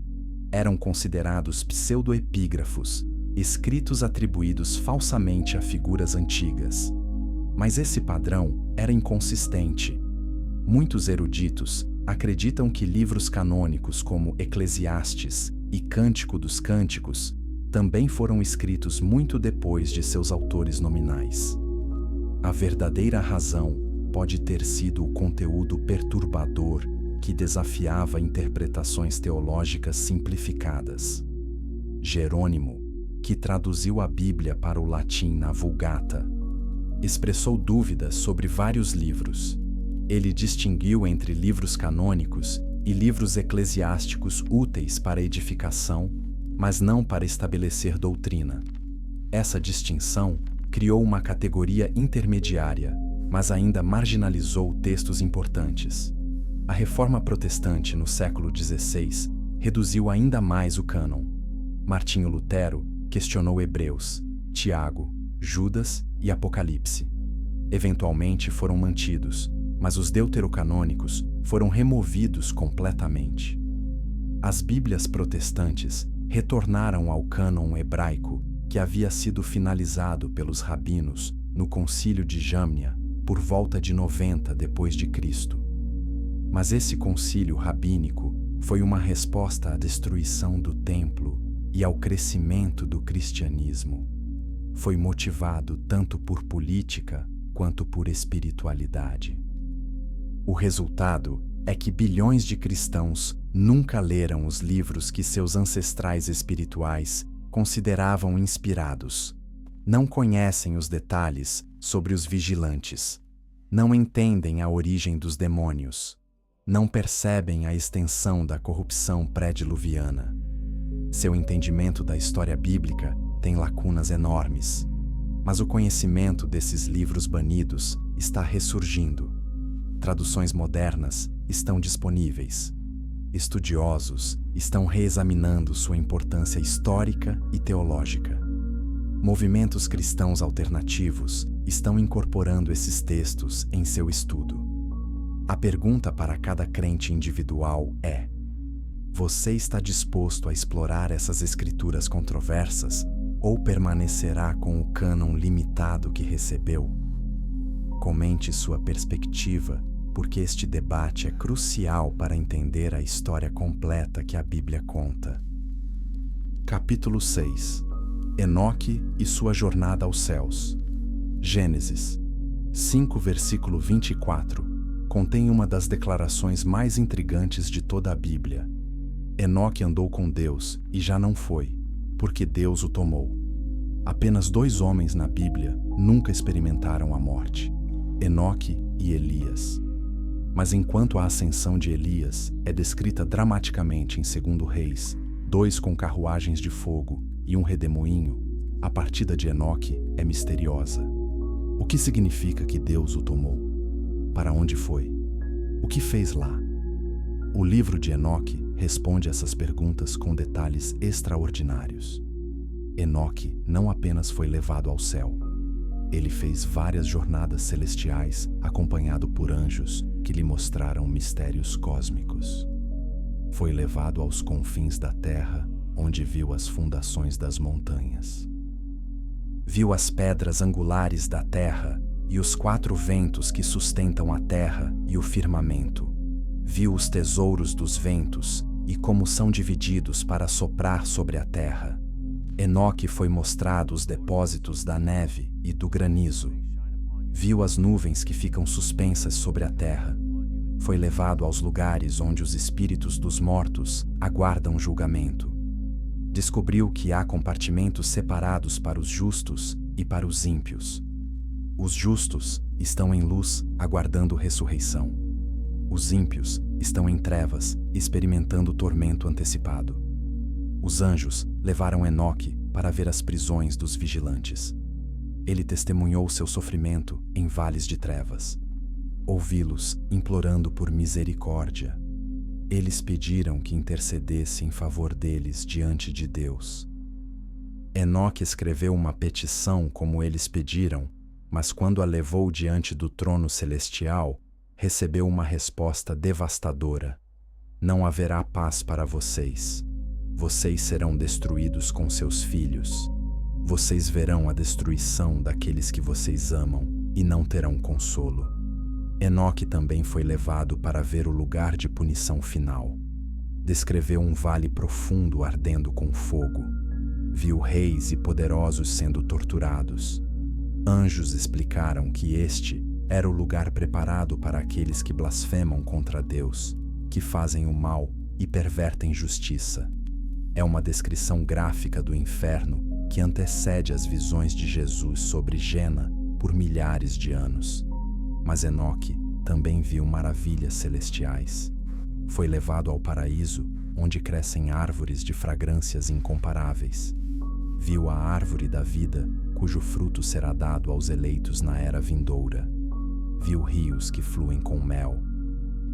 Eram considerados pseudoepígrafos, escritos atribuídos falsamente a figuras antigas. Mas esse padrão era inconsistente. Muitos eruditos acreditam que livros canônicos como Eclesiastes e Cântico dos Cânticos também foram escritos muito depois de seus autores nominais. A verdadeira razão pode ter sido o conteúdo perturbador que desafiava interpretações teológicas simplificadas. Jerônimo, que traduziu a Bíblia para o latim na Vulgata, expressou dúvidas sobre vários livros. Ele distinguiu entre livros canônicos e livros eclesiásticos úteis para edificação, mas não para estabelecer doutrina. Essa distinção criou uma categoria intermediária, mas ainda marginalizou textos importantes. A Reforma Protestante no século XVI reduziu ainda mais o cânon. Martinho Lutero questionou Hebreus, Tiago, Judas e Apocalipse. Eventualmente foram mantidos, mas os deuterocanônicos foram removidos completamente. As Bíblias protestantes retornaram ao cânon hebraico que havia sido finalizado pelos rabinos no Concílio de Jamnia por volta de 90 d.C. Mas esse concílio rabínico foi uma resposta à destruição do templo e ao crescimento do cristianismo. Foi motivado tanto por política quanto por espiritualidade. O resultado é que bilhões de cristãos nunca leram os livros que seus ancestrais espirituais consideravam inspirados. Não conhecem os detalhes sobre os vigilantes. Não entendem a origem dos demônios. Não percebem a extensão da corrupção pré-diluviana. Seu entendimento da história bíblica tem lacunas enormes. Mas o conhecimento desses livros banidos está ressurgindo. Traduções modernas estão disponíveis. Estudiosos estão reexaminando sua importância histórica e teológica. Movimentos cristãos alternativos estão incorporando esses textos em seu estudo. A pergunta para cada crente individual é: você está disposto a explorar essas escrituras controversas ou permanecerá com o cânon limitado que recebeu? Comente sua perspectiva, porque este debate é crucial para entender a história completa que a Bíblia conta. Capítulo 6. Enoque e sua jornada aos céus. Gênesis 5, versículo 24, contém uma das declarações mais intrigantes de toda a Bíblia. Enoque andou com Deus e já não foi, porque Deus o tomou. Apenas 2 homens na Bíblia nunca experimentaram a morte: Enoque e Elias. Mas enquanto a ascensão de Elias é descrita dramaticamente em 2 Reis, 2 com carruagens de fogo e um redemoinho, a partida de Enoque é misteriosa. O que significa que Deus o tomou? Para onde foi? O que fez lá? O livro de Enoque responde essas perguntas com detalhes extraordinários. Enoque não apenas foi levado ao céu. Ele fez várias jornadas celestiais acompanhado por anjos que lhe mostraram mistérios cósmicos. Foi levado aos confins da terra, onde viu as fundações das montanhas. Viu as pedras angulares da terra e os 4 ventos que sustentam a terra e o firmamento. Viu os tesouros dos ventos e como são divididos para soprar sobre a terra. Enoque foi mostrado os depósitos da neve e do granizo. Viu as nuvens que ficam suspensas sobre a terra. Foi levado aos lugares onde os espíritos dos mortos aguardam julgamento. Descobriu que há compartimentos separados para os justos e para os ímpios. Os justos estão em luz, aguardando ressurreição. Os ímpios estão em trevas, experimentando tormento antecipado. Os anjos levaram Enoque para ver as prisões dos vigilantes. Ele testemunhou seu sofrimento em vales de trevas. Ouvi-los implorando por misericórdia. Eles pediram que intercedesse em favor deles diante de Deus. Enoque escreveu uma petição como eles pediram, mas quando a levou diante do trono celestial, recebeu uma resposta devastadora: não haverá paz para vocês. Vocês serão destruídos com seus filhos. Vocês verão a destruição daqueles que vocês amam e não terão consolo. Enoque também foi levado para ver o lugar de punição final. Descreveu um vale profundo ardendo com fogo. Viu reis e poderosos sendo torturados. Anjos explicaram que este era o lugar preparado para aqueles que blasfemam contra Deus, que fazem o mal e pervertem justiça. É uma descrição gráfica do inferno que antecede as visões de Jesus sobre Gena por milhares de anos. Mas Enoque também viu maravilhas celestiais. Foi levado ao paraíso, onde crescem árvores de fragrâncias incomparáveis. Viu a árvore da vida, cujo fruto será dado aos eleitos na era vindoura. Viu rios que fluem com mel,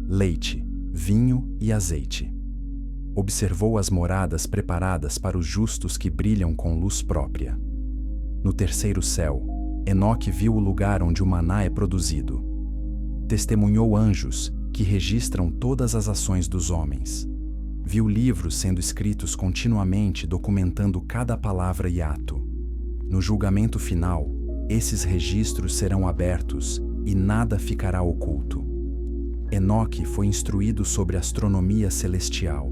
leite, vinho e azeite. Observou as moradas preparadas para os justos que brilham com luz própria. No terceiro céu, Enoque viu o lugar onde o maná é produzido. Testemunhou anjos que registram todas as ações dos homens. Viu livros sendo escritos continuamente documentando cada palavra e ato. No julgamento final, esses registros serão abertos e nada ficará oculto. Enoque foi instruído sobre astronomia celestial.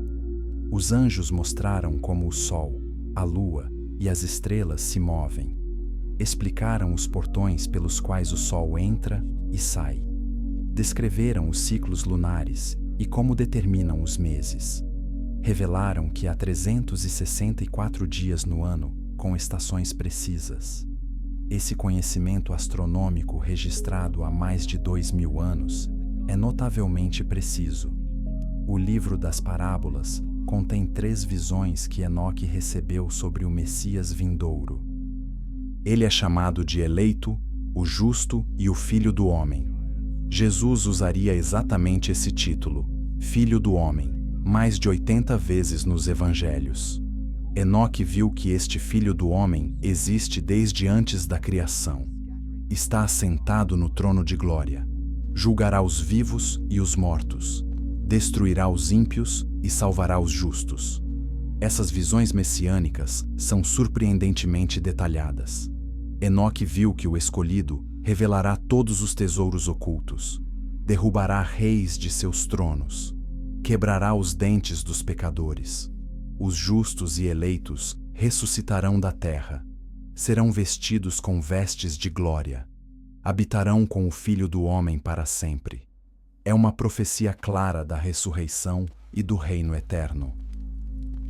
Os anjos mostraram como o sol, a lua e as estrelas se movem. Explicaram os portões pelos quais o sol entra e sai. Descreveram os ciclos lunares e como determinam os meses. Revelaram que há 364 dias no ano, com estações precisas. Esse conhecimento astronômico registrado há mais de 2000 anos é notavelmente preciso. O livro das parábolas contém 3 visões que Enoque recebeu sobre o Messias vindouro. Ele é chamado de eleito, o justo e o Filho do Homem. Jesus usaria exatamente esse título, Filho do Homem, mais de 80 vezes nos Evangelhos. Enoque viu que este Filho do Homem existe desde antes da criação. Está assentado no trono de glória. Julgará os vivos e os mortos. Destruirá os ímpios e salvará os justos. Essas visões messiânicas são surpreendentemente detalhadas. Enoque viu que o escolhido revelará todos os tesouros ocultos, derrubará reis de seus tronos, quebrará os dentes dos pecadores. Os justos e eleitos ressuscitarão da terra, serão vestidos com vestes de glória, habitarão com o Filho do Homem para sempre. É uma profecia clara da ressurreição e do reino eterno.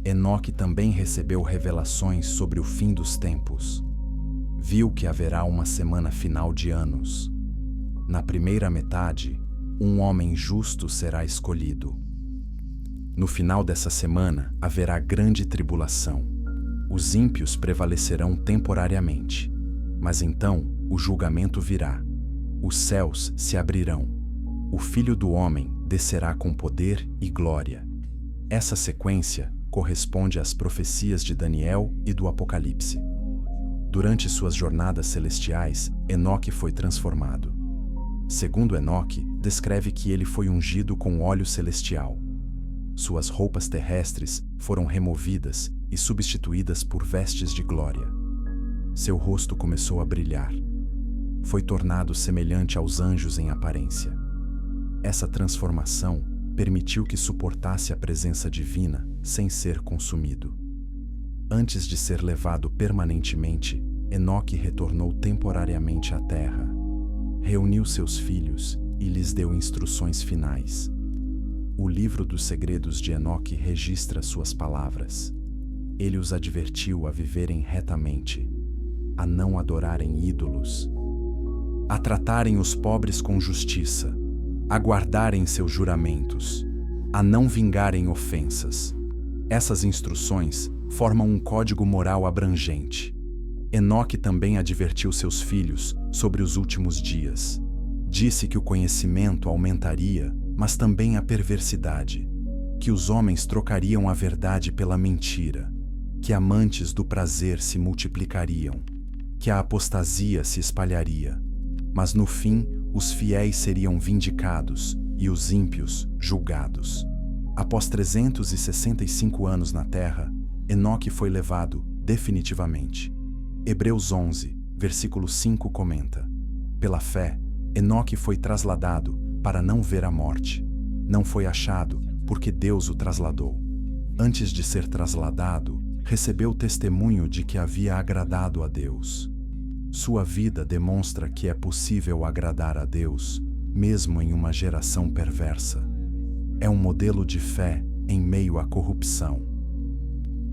Enoque também recebeu revelações sobre o fim dos tempos. Viu que haverá uma semana final de anos. Na primeira metade, um homem justo será escolhido. No final dessa semana haverá grande tribulação. Os ímpios prevalecerão temporariamente, mas então o julgamento virá. Os céus se abrirão. O Filho do Homem descerá com poder e glória. Essa sequência corresponde às profecias de Daniel e do Apocalipse. Durante suas jornadas celestiais, Enoque foi transformado. Segundo Enoque, descreve que ele foi ungido com óleo celestial. Suas roupas terrestres foram removidas e substituídas por vestes de glória. Seu rosto começou a brilhar. Foi tornado semelhante aos anjos em aparência. Essa transformação permitiu que suportasse a presença divina sem ser consumido. Antes de ser levado permanentemente, Enoque retornou temporariamente à terra. Reuniu seus filhos e lhes deu instruções finais. O livro dos segredos de Enoque registra suas palavras. Ele os advertiu a viverem retamente, a não adorarem ídolos, a tratarem os pobres com justiça, a guardarem seus juramentos, a não vingarem ofensas. Essas instruções formam um código moral abrangente. Enoque também advertiu seus filhos sobre os últimos dias. Disse que o conhecimento aumentaria, mas também a perversidade. que os homens trocariam a verdade pela mentira, que amantes do prazer se multiplicariam, que a apostasia se espalharia, mas no fim os fiéis seriam vindicados e os ímpios julgados. Após 365 anos na terra, Enoque foi levado definitivamente. Hebreus 11, versículo 5 comenta: pela fé, Enoque foi trasladado para não ver a morte. Não foi achado porque Deus o trasladou. Antes de ser trasladado, recebeu o testemunho de que havia agradado a Deus. Sua vida demonstra que é possível agradar a Deus, mesmo em uma geração perversa. É um modelo de fé em meio à corrupção.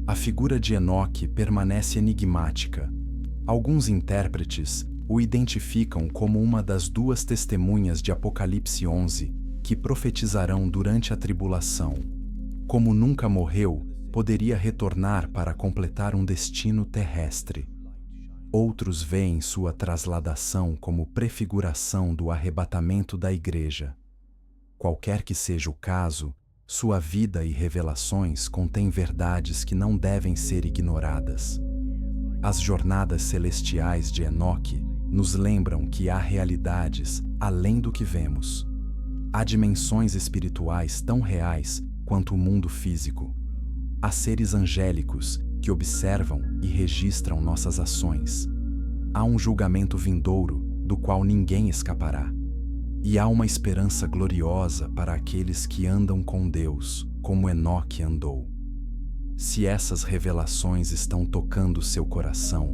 A figura de Enoque permanece enigmática. Alguns intérpretes o identificam como uma das duas testemunhas de Apocalipse 11 que profetizarão durante a tribulação. Como nunca morreu, poderia retornar para completar um destino terrestre. Outros veem sua trasladação como prefiguração do arrebatamento da igreja. Qualquer que seja o caso, sua vida e revelações contêm verdades que não devem ser ignoradas. As jornadas celestiais de Enoque nos lembram que há realidades além do que vemos. Há dimensões espirituais tão reais quanto o mundo físico. Há seres angélicos que observam e registram nossas ações. Há um julgamento vindouro do qual ninguém escapará. E há uma esperança gloriosa para aqueles que andam com Deus, como Enoque andou. Se essas revelações estão tocando seu coração,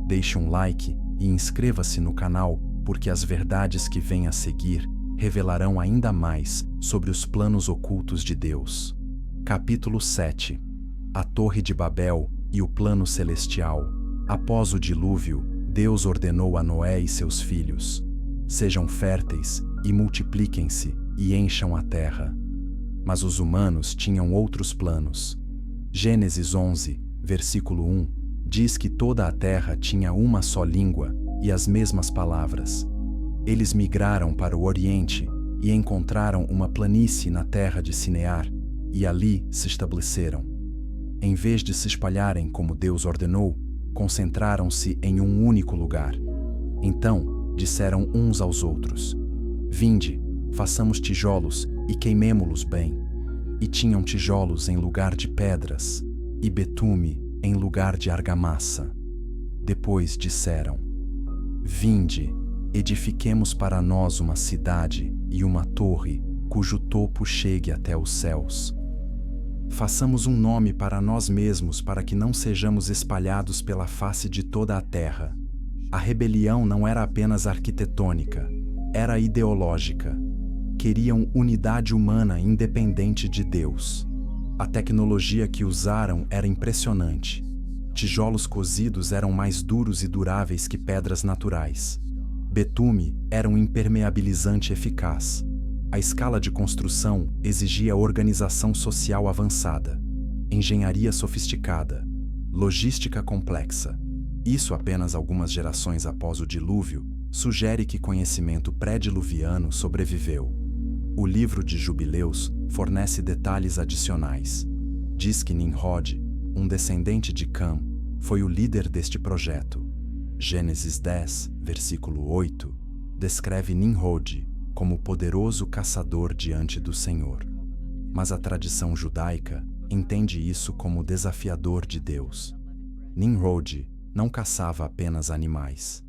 deixe um like e inscreva-se no canal, porque as verdades que vêm a seguir revelarão ainda mais sobre os planos ocultos de Deus. Capítulo 7. A Torre de Babel e o plano celestial. Após o dilúvio, Deus ordenou a Noé e seus filhos: sejam férteis e multipliquem-se e encham a terra. Mas os humanos tinham outros planos. Gênesis 11, versículo 1, diz que toda a terra tinha uma só língua e as mesmas palavras. Eles migraram para o Oriente e encontraram uma planície na terra de Sinear, e ali se estabeleceram. Em vez de se espalharem como Deus ordenou, concentraram-se em um único lugar. Então, disseram uns aos outros: vinde, façamos tijolos e queimemo-los bem. E tinham tijolos em lugar de pedras, e betume em lugar de argamassa. Depois disseram: vinde, edifiquemos para nós uma cidade e uma torre, cujo topo chegue até os céus. Façamos um nome para nós mesmos, para que não sejamos espalhados pela face de toda a terra. A rebelião não era apenas arquitetônica, era ideológica. Queriam unidade humana independente de Deus. A tecnologia que usaram era impressionante. Tijolos cozidos eram mais duros e duráveis que pedras naturais. Betume era um impermeabilizante eficaz. A escala de construção exigia organização social avançada, engenharia sofisticada, logística complexa. Isso apenas algumas gerações após o dilúvio sugere que conhecimento pré-diluviano sobreviveu. O livro de Jubileus fornece detalhes adicionais. Diz que Nimrod, um descendente de Cam, foi o líder deste projeto. Gênesis 10, versículo 8, descreve Nimrod como poderoso caçador diante do Senhor. Mas a tradição judaica entende isso como desafiador de Deus. Nimrod não caçava apenas animais.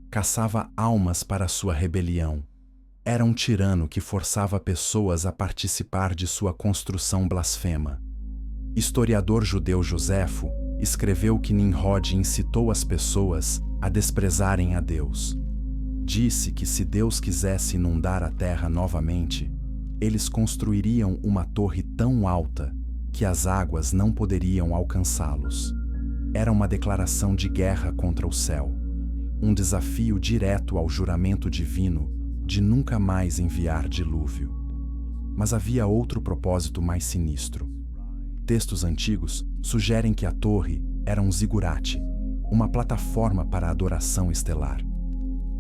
Caçava almas para sua rebelião. Era um tirano que forçava pessoas a participar de sua construção blasfema. Historiador judeu Joséfo escreveu que Nimrod incitou as pessoas a desprezarem a Deus. Disse que se Deus quisesse inundar a terra novamente, eles construiriam uma torre tão alta que as águas não poderiam alcançá-los. Era uma declaração de guerra contra o céu, um desafio direto ao juramento divino de nunca mais enviar dilúvio. Mas havia outro propósito mais sinistro. Textos antigos sugerem que a torre era um zigurate, uma plataforma para a adoração estelar.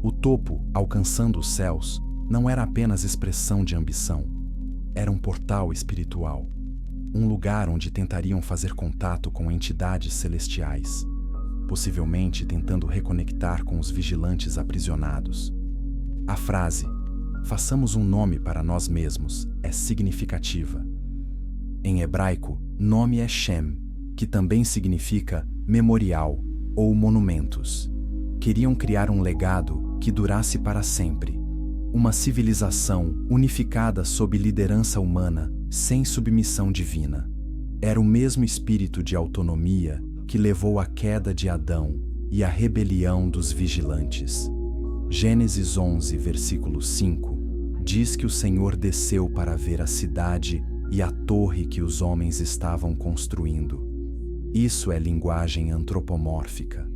O topo, alcançando os céus, não era apenas expressão de ambição. era um portal espiritual, um lugar onde tentariam fazer contato com entidades celestiais, possivelmente tentando reconectar com os vigilantes aprisionados. A frase, "façamos um nome para nós mesmos", é significativa. Em hebraico, nome é Shem, que também significa memorial ou monumentos. Queriam criar um legado que durasse para sempre. Uma civilização unificada sob liderança humana, sem submissão divina. Era o mesmo espírito de autonomia que levou à queda de Adão e à rebelião dos vigilantes. Gênesis 11, versículo 5, diz que o Senhor desceu para ver a cidade e a torre que os homens estavam construindo. Isso é linguagem antropomórfica.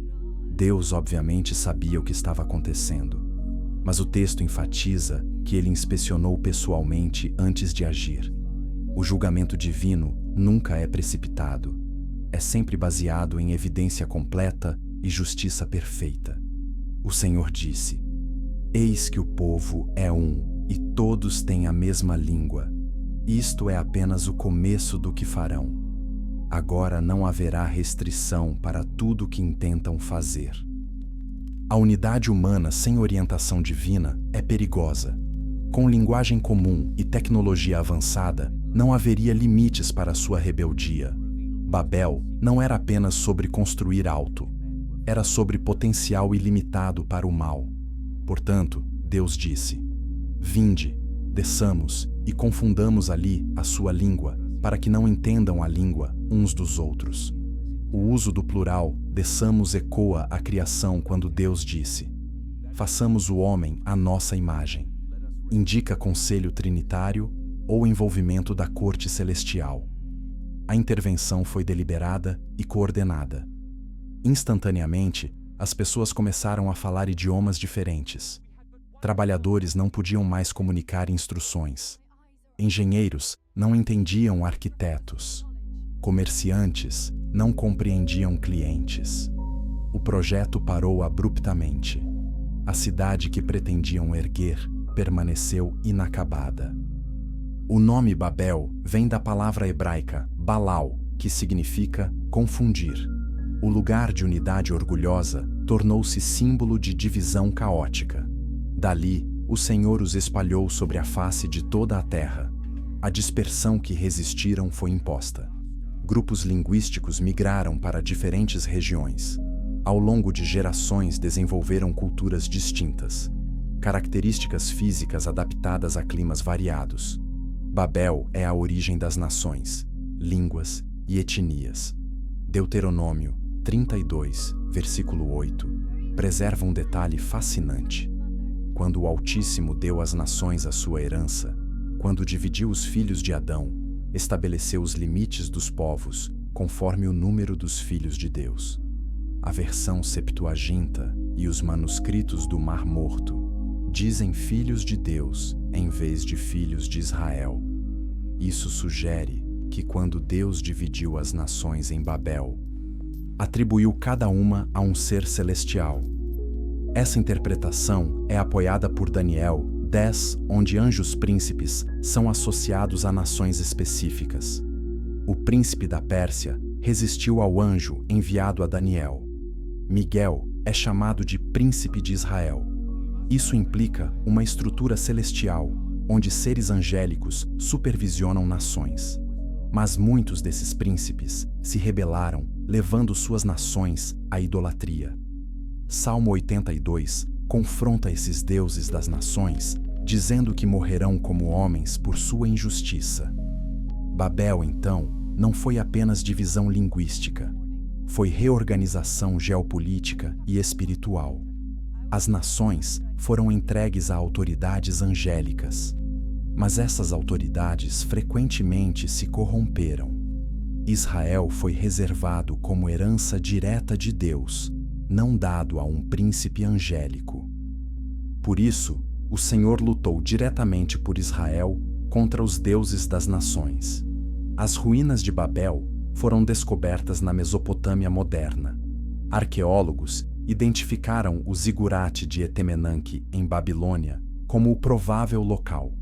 Deus obviamente sabia o que estava acontecendo, mas o texto enfatiza que ele inspecionou pessoalmente antes de agir. O julgamento divino nunca é precipitado. É sempre baseado em evidência completa e justiça perfeita. O Senhor disse: "Eis que o povo é um, e todos têm a mesma língua. Isto é apenas o começo do que farão. Agora não haverá restrição para tudo o que intentam fazer." A unidade humana sem orientação divina é perigosa. Com linguagem comum e tecnologia avançada, não haveria limites para sua rebeldia. Babel não era apenas sobre construir alto, era sobre potencial ilimitado para o mal. Portanto, Deus disse: "Vinde, desçamos e confundamos ali a sua língua, para que não entendam a língua uns dos outros." O uso do plural "desçamos" ecoa a criação quando Deus disse: "Façamos o homem à nossa imagem." Indica conselho trinitário ou envolvimento da corte celestial. A intervenção foi deliberada e coordenada. Instantaneamente, as pessoas começaram a falar idiomas diferentes. Trabalhadores não podiam mais comunicar instruções. Engenheiros não entendiam arquitetos. Comerciantes não compreendiam clientes. O projeto parou abruptamente. A cidade que pretendiam erguer permaneceu inacabada. O nome Babel vem da palavra hebraica Balal, que significa confundir. O lugar de unidade orgulhosa tornou-se símbolo de divisão caótica. Dali, o Senhor os espalhou sobre a face de toda a terra. A dispersão que resistiram foi imposta. Grupos linguísticos migraram para diferentes regiões. Ao longo de gerações desenvolveram culturas distintas, características físicas adaptadas a climas variados. Babel é a origem das nações, línguas e etnias. Deuteronômio 32, versículo 8, preserva um detalhe fascinante. Quando o Altíssimo deu às nações a sua herança, quando dividiu os filhos de Adão, estabeleceu os limites dos povos conforme o número dos filhos de Deus. A versão Septuaginta e os manuscritos do Mar Morto dizem filhos de Deus em vez de filhos de Israel. Isso sugere que quando Deus dividiu as nações em Babel, atribuiu cada uma a um ser celestial. Essa interpretação é apoiada por Daniel 10, onde anjos príncipes são associados a nações específicas. O príncipe da Pérsia resistiu ao anjo enviado a Daniel. Miguel é chamado de príncipe de Israel. Isso implica uma estrutura celestial, onde seres angélicos supervisionam nações. Mas muitos desses príncipes se rebelaram, levando suas nações à idolatria. Salmo 82 confronta esses deuses das nações, dizendo que morrerão como homens por sua injustiça. Babel, então, não foi apenas divisão linguística, foi reorganização geopolítica e espiritual. As nações foram entregues a autoridades angélicas, mas essas autoridades frequentemente se corromperam. Israel foi reservado como herança direta de Deus, não dado a um príncipe angélico. Por isso, o Senhor lutou diretamente por Israel contra os deuses das nações. As ruínas de Babel foram descobertas na Mesopotâmia moderna. Arqueólogos identificaram o zigurate de Etemenanque, em Babilônia, como o provável local.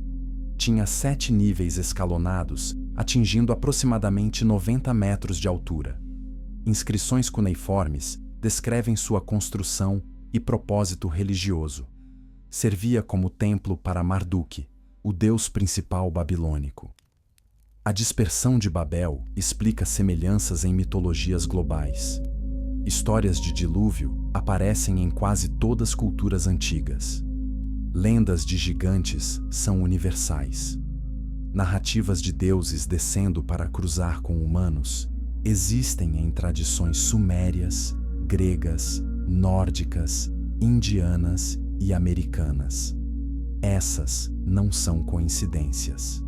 Tinha 7 níveis escalonados, atingindo aproximadamente 90 metros de altura. Inscrições cuneiformes descrevem sua construção e propósito religioso. Servia como templo para Marduk, o deus principal babilônico. A dispersão de Babel explica semelhanças em mitologias globais. Histórias de dilúvio aparecem em quase todas as culturas antigas. Lendas de gigantes são universais. Narrativas de deuses descendo para cruzar com humanos existem em tradições sumérias, gregas, nórdicas, indianas e americanas. Essas não são coincidências.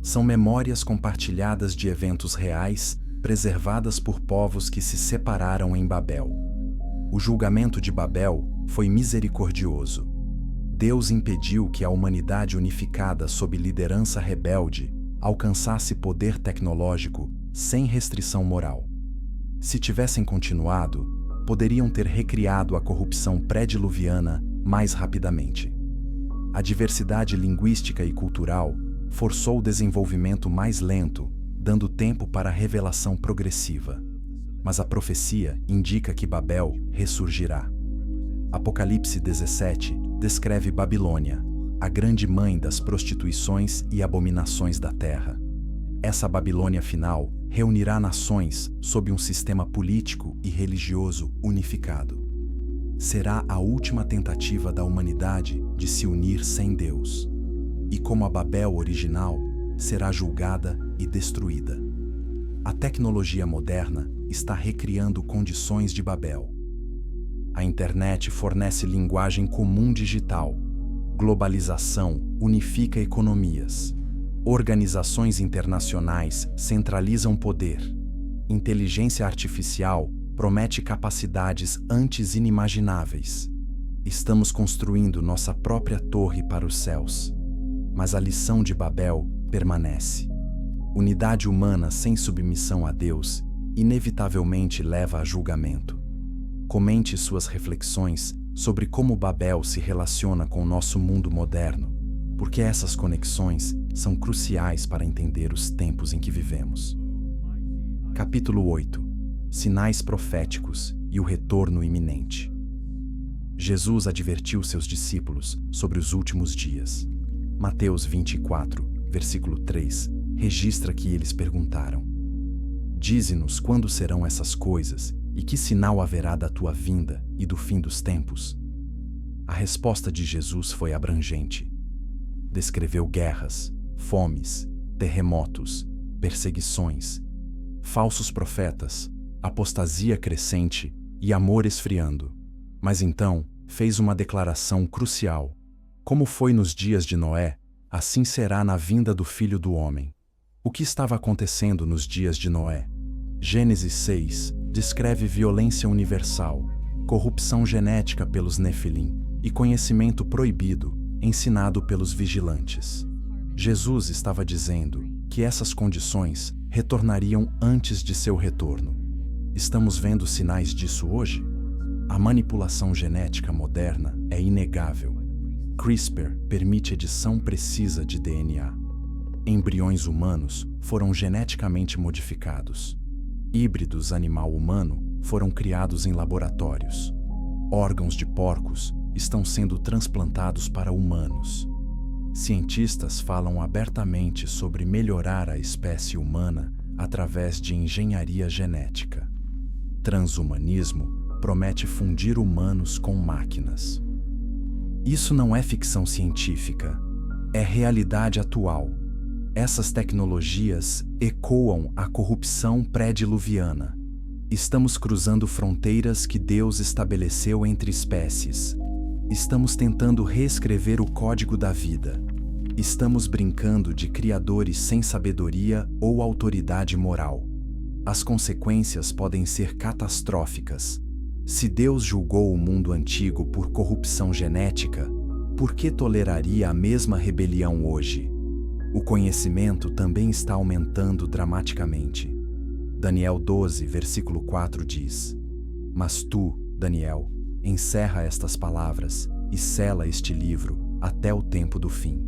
São memórias compartilhadas de eventos reais, preservadas por povos que se separaram em Babel. O julgamento de Babel foi misericordioso. Deus impediu que a humanidade unificada sob liderança rebelde alcançasse poder tecnológico sem restrição moral. Se tivessem continuado, poderiam ter recriado a corrupção pré-diluviana mais rapidamente. A diversidade linguística e cultural forçou o desenvolvimento mais lento, dando tempo para a revelação progressiva. Mas a profecia indica que Babel ressurgirá. Apocalipse 17 descreve Babilônia, a grande mãe das prostituições e abominações da terra. Essa Babilônia final reunirá nações sob um sistema político e religioso unificado. Será a última tentativa da humanidade de se unir sem Deus. E como a Babel original, será julgada e destruída. A tecnologia moderna está recriando condições de Babel. A internet fornece linguagem comum digital. Globalização unifica economias. Organizações internacionais centralizam poder. Inteligência artificial promete capacidades antes inimagináveis. Estamos construindo nossa própria torre para os céus. Mas a lição de Babel permanece. Unidade humana sem submissão a Deus inevitavelmente leva a julgamento. Comente suas reflexões sobre como Babel se relaciona com o nosso mundo moderno, porque essas conexões são cruciais para entender os tempos em que vivemos. Capítulo 8. Sinais proféticos e o retorno iminente. Jesus advertiu seus discípulos sobre os últimos dias. Mateus 24, versículo 3, registra que eles perguntaram: Dize-nos quando serão essas coisas e que sinal haverá da tua vinda e do fim dos tempos? A resposta de Jesus foi abrangente. Descreveu guerras, fomes, terremotos, perseguições, falsos profetas, apostasia crescente e amor esfriando. Mas então fez uma declaração crucial. Como foi nos dias de Noé, assim será na vinda do Filho do Homem. O que estava acontecendo nos dias de Noé? Gênesis 6 descreve violência universal, corrupção genética pelos Nefilim e conhecimento proibido, ensinado pelos vigilantes. Jesus estava dizendo que essas condições retornariam antes de seu retorno. Estamos vendo sinais disso hoje? A manipulação genética moderna é inegável. CRISPR permite edição precisa de DNA. Embriões humanos foram geneticamente modificados. Híbridos animal-humano foram criados em laboratórios. Órgãos de porcos estão sendo transplantados para humanos. Cientistas falam abertamente sobre melhorar a espécie humana através de engenharia genética. Transhumanismo promete fundir humanos com máquinas. Isso não é ficção científica, é realidade atual. Essas tecnologias ecoam a corrupção pré-diluviana. Estamos cruzando fronteiras que Deus estabeleceu entre espécies. Estamos tentando reescrever o código da vida. Estamos brincando de criadores sem sabedoria ou autoridade moral. As consequências podem ser catastróficas. Se Deus julgou o mundo antigo por corrupção genética, por que toleraria a mesma rebelião hoje? O conhecimento também está aumentando dramaticamente. Daniel 12, versículo 4 diz: Mas tu, Daniel, encerra estas palavras e sela este livro até o tempo do fim.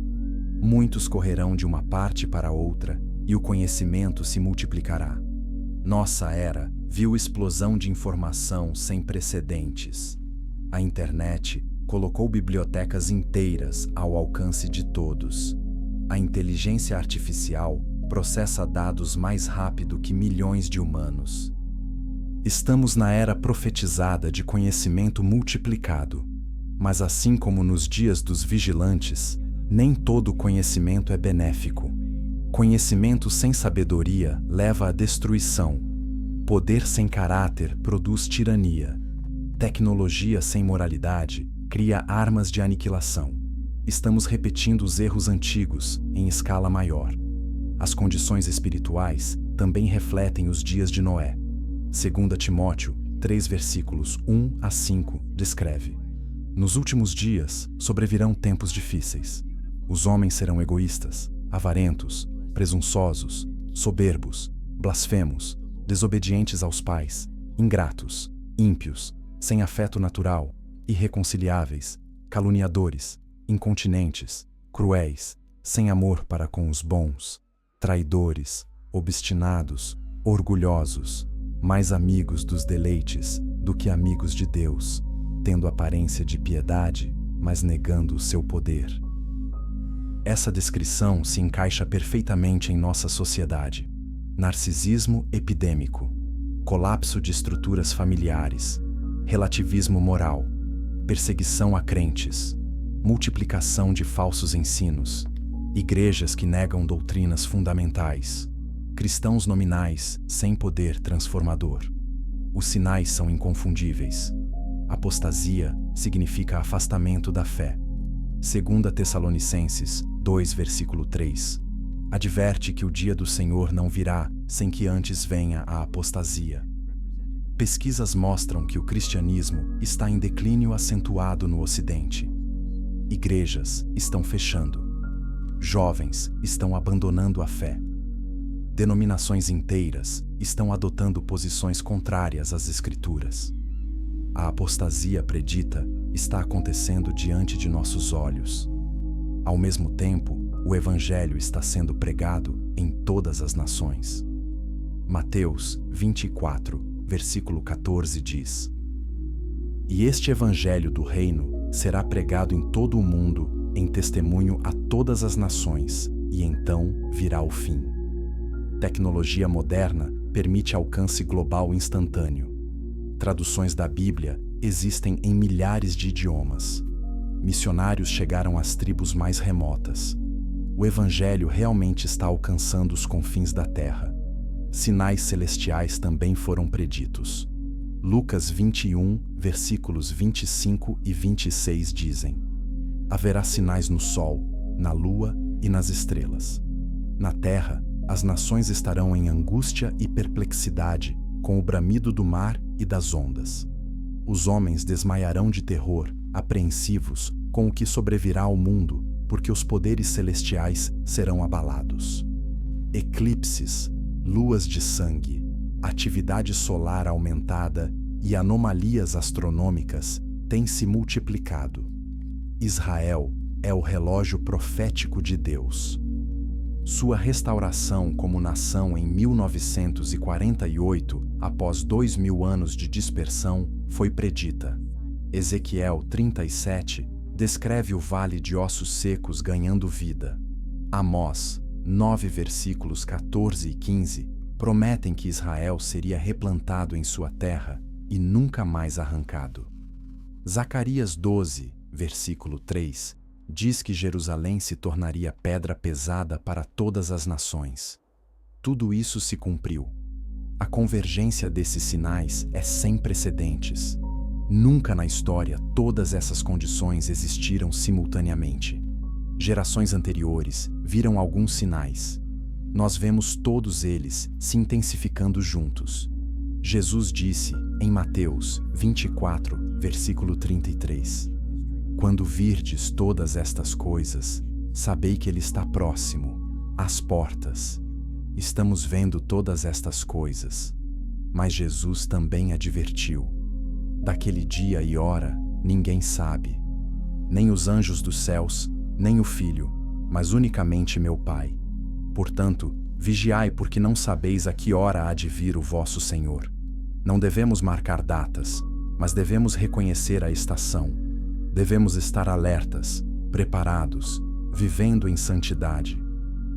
Muitos correrão de uma parte para outra, e o conhecimento se multiplicará. Nossa era viu explosão de informação sem precedentes. A internet colocou bibliotecas inteiras ao alcance de todos. A inteligência artificial processa dados mais rápido que milhões de humanos. Estamos na era profetizada de conhecimento multiplicado. Mas assim como nos dias dos vigilantes, nem todo conhecimento é benéfico. Conhecimento sem sabedoria leva à destruição. Poder sem caráter produz tirania. Tecnologia sem moralidade cria armas de aniquilação. Estamos repetindo os erros antigos em escala maior. As condições espirituais também refletem os dias de Noé. 2 Timóteo 3 versículos 1 a 5 descreve: nos últimos dias sobrevirão tempos difíceis. Os homens serão egoístas, avarentos, presunçosos, soberbos, blasfemos, desobedientes aos pais, ingratos, ímpios, sem afeto natural, irreconciliáveis, caluniadores, incontinentes, cruéis, sem amor para com os bons, traidores, obstinados, orgulhosos, mais amigos dos deleites do que amigos de Deus, tendo aparência de piedade, mas negando o seu poder. Essa descrição se encaixa perfeitamente em nossa sociedade. Narcisismo epidêmico, colapso de estruturas familiares, relativismo moral, perseguição a crentes, multiplicação de falsos ensinos, igrejas que negam doutrinas fundamentais, cristãos nominais sem poder transformador. Os sinais são inconfundíveis. Apostasia significa afastamento da fé. 2 Tessalonicenses 2, versículo 3, adverte que o dia do Senhor não virá sem que antes venha a apostasia. Pesquisas mostram que o cristianismo está em declínio acentuado no Ocidente. Igrejas estão fechando. Jovens estão abandonando a fé. Denominações inteiras estão adotando posições contrárias às Escrituras. A apostasia predita está acontecendo diante de nossos olhos. Ao mesmo tempo, o Evangelho está sendo pregado em todas as nações. Mateus 24, versículo 14 diz: e este Evangelho do Reino será pregado em todo o mundo, em testemunho a todas as nações, e então virá o fim. Tecnologia moderna permite alcance global instantâneo. Traduções da Bíblia existem em milhares de idiomas. Missionários chegaram às tribos mais remotas. O Evangelho realmente está alcançando os confins da terra. Sinais celestiais também foram preditos. Lucas 21, versículos 25 e 26 dizem: haverá sinais no sol, na lua e nas estrelas. Na terra, as nações estarão em angústia e perplexidade, com o bramido do mar e das ondas. Os homens desmaiarão de terror, apreensivos com o que sobrevirá ao mundo, porque os poderes celestiais serão abalados. Eclipses, luas de sangue, atividade solar aumentada e anomalias astronômicas têm se multiplicado. Israel é o relógio profético de Deus. Sua restauração como nação em 1948, após 2000 anos de dispersão, foi predita. Ezequiel 37 descreve o vale de ossos secos ganhando vida. Amós 9 versículos 14 e 15 prometem que Israel seria replantado em sua terra e nunca mais arrancado. Zacarias 12, versículo 3, diz que Jerusalém se tornaria pedra pesada para todas as nações. Tudo isso se cumpriu. A convergência desses sinais é sem precedentes. Nunca na história todas essas condições existiram simultaneamente. Gerações anteriores viram alguns sinais. Nós vemos todos eles se intensificando juntos. Jesus disse em Mateus 24, versículo 33: quando virdes todas estas coisas, sabei que Ele está próximo, às portas. Estamos vendo todas estas coisas. Mas Jesus também advertiu: daquele dia e hora ninguém sabe, nem os anjos dos céus, nem o Filho, mas unicamente meu Pai. Portanto, vigiai, porque não sabeis a que hora há de vir o vosso Senhor. Não devemos marcar datas, mas devemos reconhecer a estação. Devemos estar alertas, preparados, vivendo em santidade.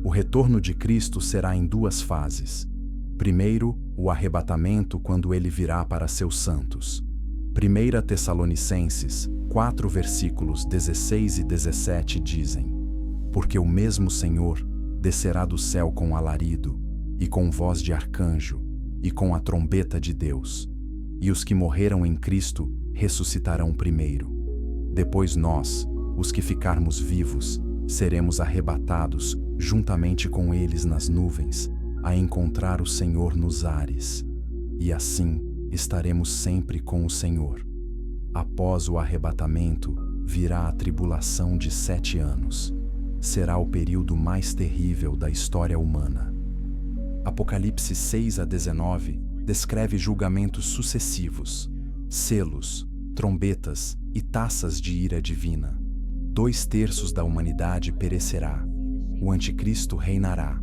O retorno de Cristo será em duas fases. Primeiro, o arrebatamento, quando ele virá para seus santos. 1 Tessalonicenses 4 versículos 16 e 17 dizem: Porque o mesmo Senhor descerá do céu com alarido, e com voz de arcanjo, e com a trombeta de Deus. E os que morreram em Cristo ressuscitarão primeiro. Depois nós, os que ficarmos vivos, seremos arrebatados juntamente com eles nas nuvens, a encontrar o Senhor nos ares. E assim estaremos sempre com o Senhor. Após o arrebatamento, virá a tribulação de 7 anos. Será o período mais terrível da história humana. Apocalipse 6 a 19 descreve julgamentos sucessivos, selos, trombetas e taças de ira divina. 2/3 da humanidade perecerá. O anticristo reinará.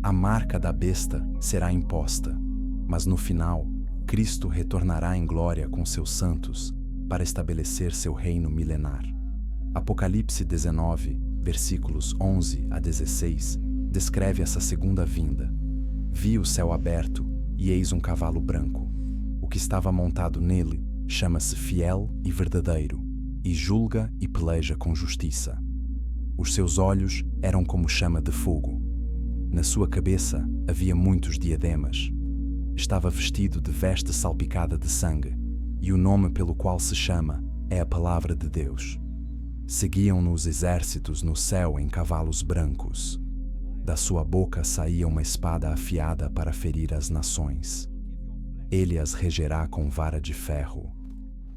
A marca da besta será imposta. Mas no final, Cristo retornará em glória com seus santos para estabelecer seu reino milenar. Apocalipse 19, versículos 11 a 16, descreve essa segunda vinda. Vi o céu aberto, e eis um cavalo branco. O que estava montado nele chama-se Fiel e Verdadeiro, e julga e peleja com justiça. Os seus olhos eram como chama de fogo. Na sua cabeça havia muitos diademas. Estava vestido de veste salpicada de sangue, e o nome pelo qual se chama é a Palavra de Deus. Seguiam-no os exércitos no céu em cavalos brancos. Da sua boca saía uma espada afiada para ferir as nações. Ele as regerá com vara de ferro.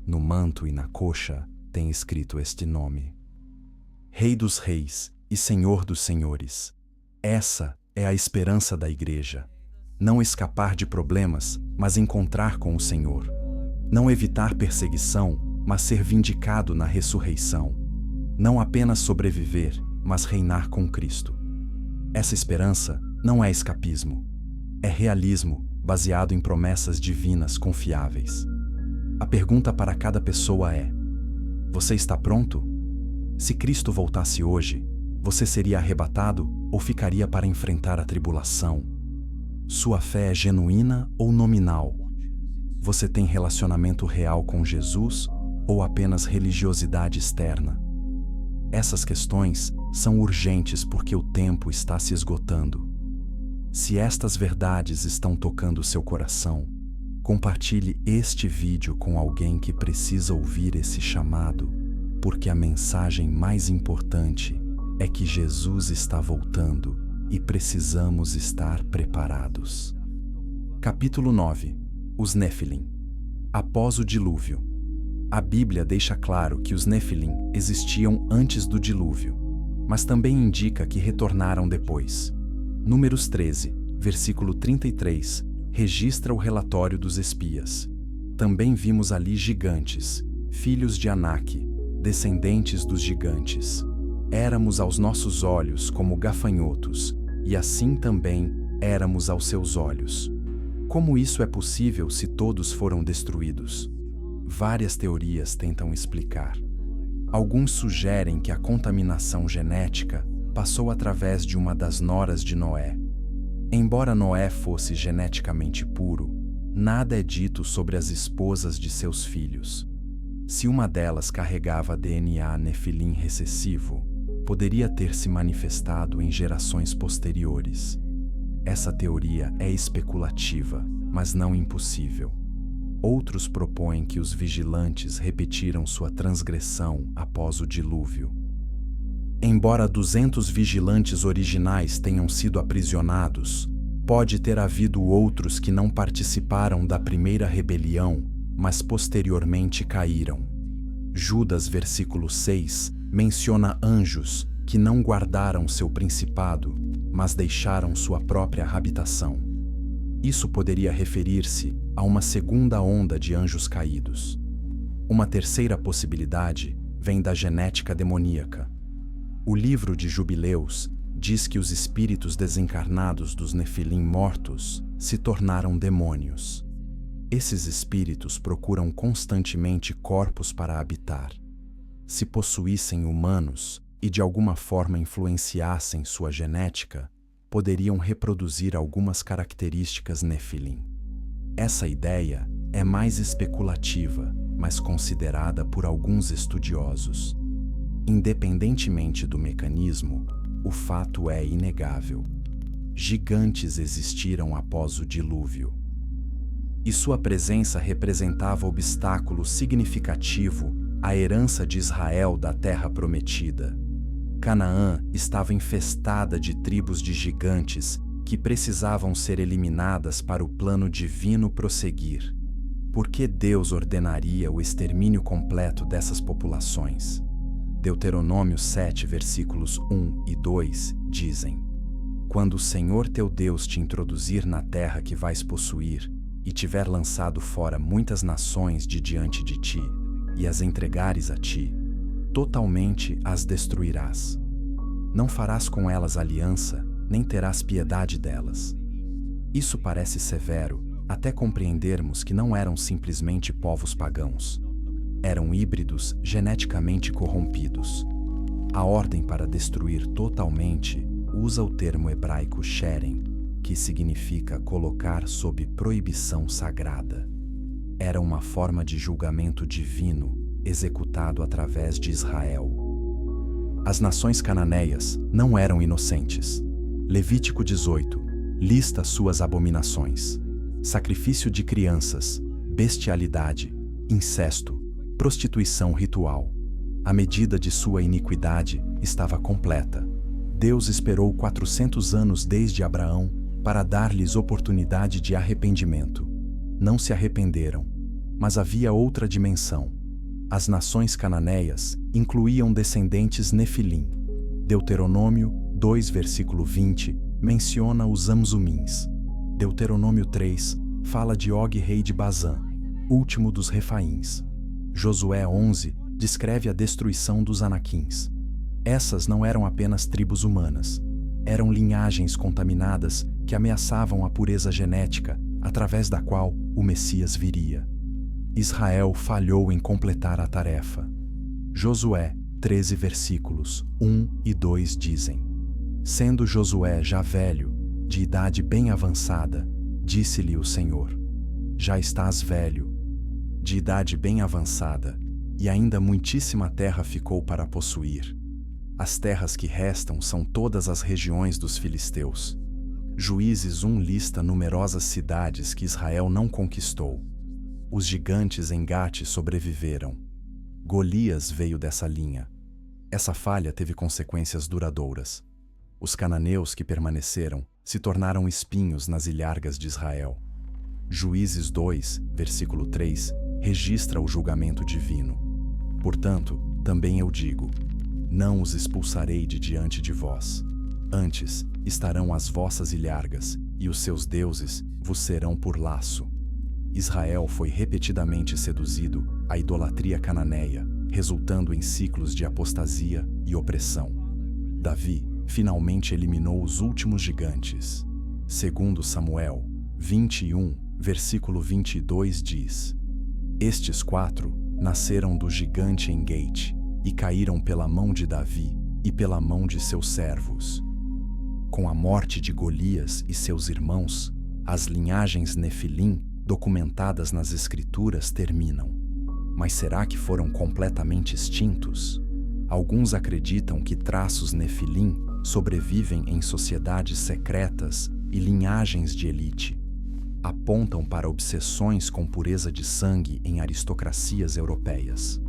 No manto e na coxa tem escrito este nome: Rei dos Reis e Senhor dos Senhores. Essa é a esperança da Igreja. Não escapar de problemas, mas encontrar com o Senhor. Não evitar perseguição, mas ser vindicado na ressurreição. Não apenas sobreviver, mas reinar com Cristo. Essa esperança não é escapismo. É realismo baseado em promessas divinas confiáveis. A pergunta para cada pessoa é: você está pronto? Se Cristo voltasse hoje, você seria arrebatado ou ficaria para enfrentar a tribulação? Sua fé é genuína ou nominal? Você tem relacionamento real com Jesus ou apenas religiosidade externa? Essas questões são urgentes porque o tempo está se esgotando. Se estas verdades estão tocando seu coração, compartilhe este vídeo com alguém que precisa ouvir esse chamado, porque a mensagem mais importante é que Jesus está voltando e precisamos estar preparados. Capítulo 9. Os Néfilim. Após o dilúvio. A Bíblia deixa claro que os Néfilim existiam antes do dilúvio, mas também indica que retornaram depois. Números 13, versículo 33, registra o relatório dos espias. Também vimos ali gigantes, filhos de Anak, descendentes dos gigantes. Éramos aos nossos olhos como gafanhotos, e assim também éramos aos seus olhos. Como isso é possível se todos foram destruídos? Várias teorias tentam explicar. Alguns sugerem que a contaminação genética passou através de uma das noras de Noé. Embora Noé fosse geneticamente puro, nada é dito sobre as esposas de seus filhos. Se uma delas carregava DNA nefilim recessivo, poderia ter se manifestado em gerações posteriores. Essa teoria é especulativa, mas não impossível. Outros propõem que os vigilantes repetiram sua transgressão após o dilúvio. Embora 200 vigilantes originais tenham sido aprisionados, pode ter havido outros que não participaram da primeira rebelião, mas posteriormente caíram. Judas, versículo 6, menciona anjos que não guardaram seu principado, mas deixaram sua própria habitação. Isso poderia referir-se a uma segunda onda de anjos caídos. Uma terceira possibilidade vem da genética demoníaca. O livro de Jubileus diz que os espíritos desencarnados dos Nefilim mortos se tornaram demônios. Esses espíritos procuram constantemente corpos para habitar. Se possuíssem humanos e de alguma forma influenciassem sua genética, poderiam reproduzir algumas características Nefilim. Essa ideia é mais especulativa, mas considerada por alguns estudiosos. Independentemente do mecanismo, o fato é inegável. Gigantes existiram após o dilúvio. E sua presença representava obstáculo significativo à herança de Israel da Terra Prometida. Canaã estava infestada de tribos de gigantes que precisavam ser eliminadas para o plano divino prosseguir. Por que Deus ordenaria o extermínio completo dessas populações? Deuteronômio 7, versículos 1 e 2 dizem: Quando o Senhor teu Deus te introduzir na terra que vais possuir, e tiver lançado fora muitas nações de diante de ti, e as entregares a ti, totalmente as destruirás. Não farás com elas aliança, nem terás piedade delas. Isso parece severo, até compreendermos que não eram simplesmente povos pagãos. Eram híbridos geneticamente corrompidos. A ordem para destruir totalmente usa o termo hebraico sherem, que significa colocar sob proibição sagrada. Era uma forma de julgamento divino executado através de Israel. As nações cananeias não eram inocentes. Levítico 18 lista suas abominações: sacrifício de crianças, bestialidade, incesto, prostituição ritual. A medida de sua iniquidade estava completa. Deus esperou 400 anos desde Abraão para dar-lhes oportunidade de arrependimento. Não se arrependeram, mas havia outra dimensão. As nações cananeias incluíam descendentes Nefilim. Deuteronômio 2, versículo 20, menciona os Amzumins. Deuteronômio 3 fala de Og, rei de Bazã, último dos Refaíns. Josué 11 descreve a destruição dos Anaquins. Essas não eram apenas tribos humanas. Eram linhagens contaminadas que ameaçavam a pureza genética, através da qual o Messias viria. Israel falhou em completar a tarefa. Josué 13 versículos 1 e 2 dizem: Sendo Josué já velho, de idade bem avançada, disse-lhe o Senhor: Já estás velho, de idade bem avançada, e ainda muitíssima terra ficou para possuir. As terras que restam são todas as regiões dos filisteus. Juízes 1 lista numerosas cidades que Israel não conquistou. Os gigantes em Gate sobreviveram. Golias veio dessa linha. Essa falha teve consequências duradouras. Os cananeus que permaneceram se tornaram espinhos nas ilhargas de Israel. Juízes 2, versículo 3, registra o julgamento divino. Portanto, também eu digo: não os expulsarei de diante de vós. Antes estarão as vossas ilhargas, e os seus deuses vos serão por laço. Israel foi repetidamente seduzido à idolatria cananeia, resultando em ciclos de apostasia e opressão. Davi finalmente eliminou os últimos gigantes. Segundo Samuel 21, versículo 22 diz: Estes 4 nasceram do gigante em Gate, e caíram pela mão de Davi e pela mão de seus servos. Com a morte de Golias e seus irmãos, as linhagens Nefilim documentadas nas Escrituras terminam. Mas será que foram completamente extintos? Alguns acreditam que traços Nefilim sobrevivem em sociedades secretas e linhagens de elite. Apontam para obsessões com pureza de sangue em aristocracias europeias.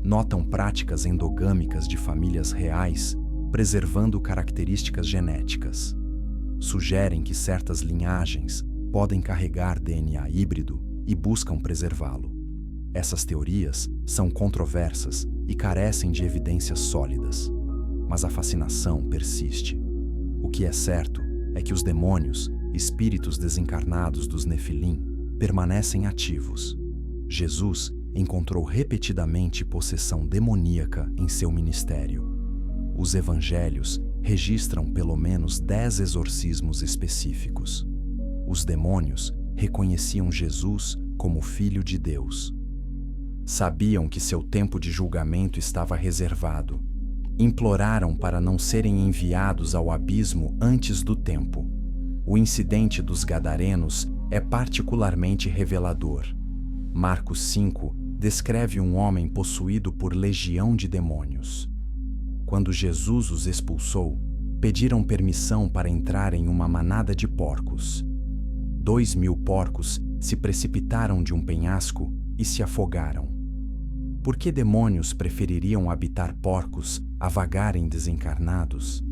Notam práticas endogâmicas de famílias reais, preservando características genéticas. Sugerem que certas linhagens podem carregar DNA híbrido e buscam preservá-lo. Essas teorias são controversas e carecem de evidências sólidas, mas a fascinação persiste. O que é certo é que os demônios, espíritos desencarnados dos Nefilim, permanecem ativos. Jesus encontrou repetidamente possessão demoníaca em seu ministério. Os evangelhos registram pelo menos 10 exorcismos específicos. Os demônios reconheciam Jesus como Filho de Deus. Sabiam que seu tempo de julgamento estava reservado. Imploraram para não serem enviados ao abismo antes do tempo. O incidente dos Gadarenos é particularmente revelador. Marcos 5 descreve um homem possuído por legião de demônios. Quando Jesus os expulsou, pediram permissão para entrar em uma manada de porcos. 2.000 porcos se precipitaram de um penhasco e se afogaram. Por que demônios prefeririam habitar porcos a vagarem desencarnados?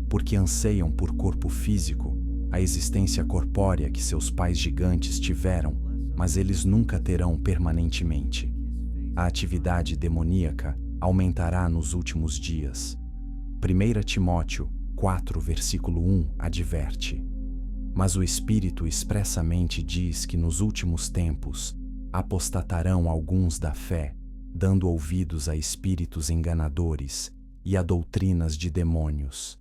Porque anseiam por corpo físico, a existência corpórea que seus pais gigantes tiveram, mas eles nunca terão permanentemente. A atividade demoníaca aumentará nos últimos dias. 1 Timóteo 4, versículo 1 adverte: mas o Espírito expressamente diz que nos últimos tempos apostatarão alguns da fé, dando ouvidos a espíritos enganadores e a doutrinas de demônios.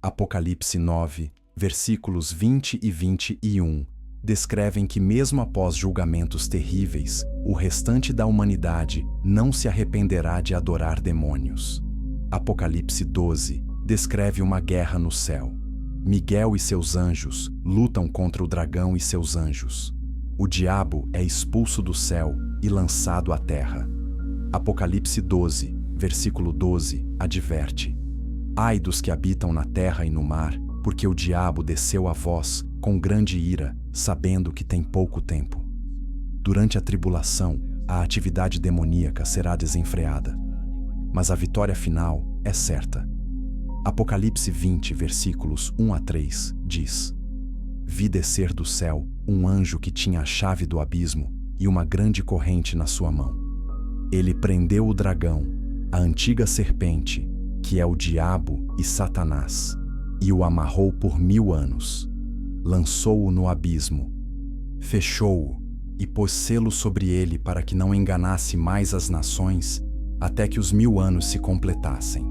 Apocalipse 9, versículos 20 e 21 descrevem que mesmo após julgamentos terríveis, o restante da humanidade não se arrependerá de adorar demônios. Apocalipse 12 descreve uma guerra no céu. Miguel e seus anjos lutam contra o dragão e seus anjos. O diabo é expulso do céu e lançado à terra. Apocalipse 12, versículo 12, adverte: ai dos que habitam na terra e no mar, porque o diabo desceu a vós com grande ira, sabendo que tem pouco tempo. Durante a tribulação, a atividade demoníaca será desenfreada, mas a vitória final é certa. Apocalipse 20, versículos 1 a 3, diz: vi descer do céu um anjo que tinha a chave do abismo e uma grande corrente na sua mão. Ele prendeu o dragão, a antiga serpente, que é o diabo e Satanás, e o amarrou por 1000 anos. Lançou-o no abismo, fechou-o e pôs selo sobre ele para que não enganasse mais as nações, até que os 1000 anos se completassem.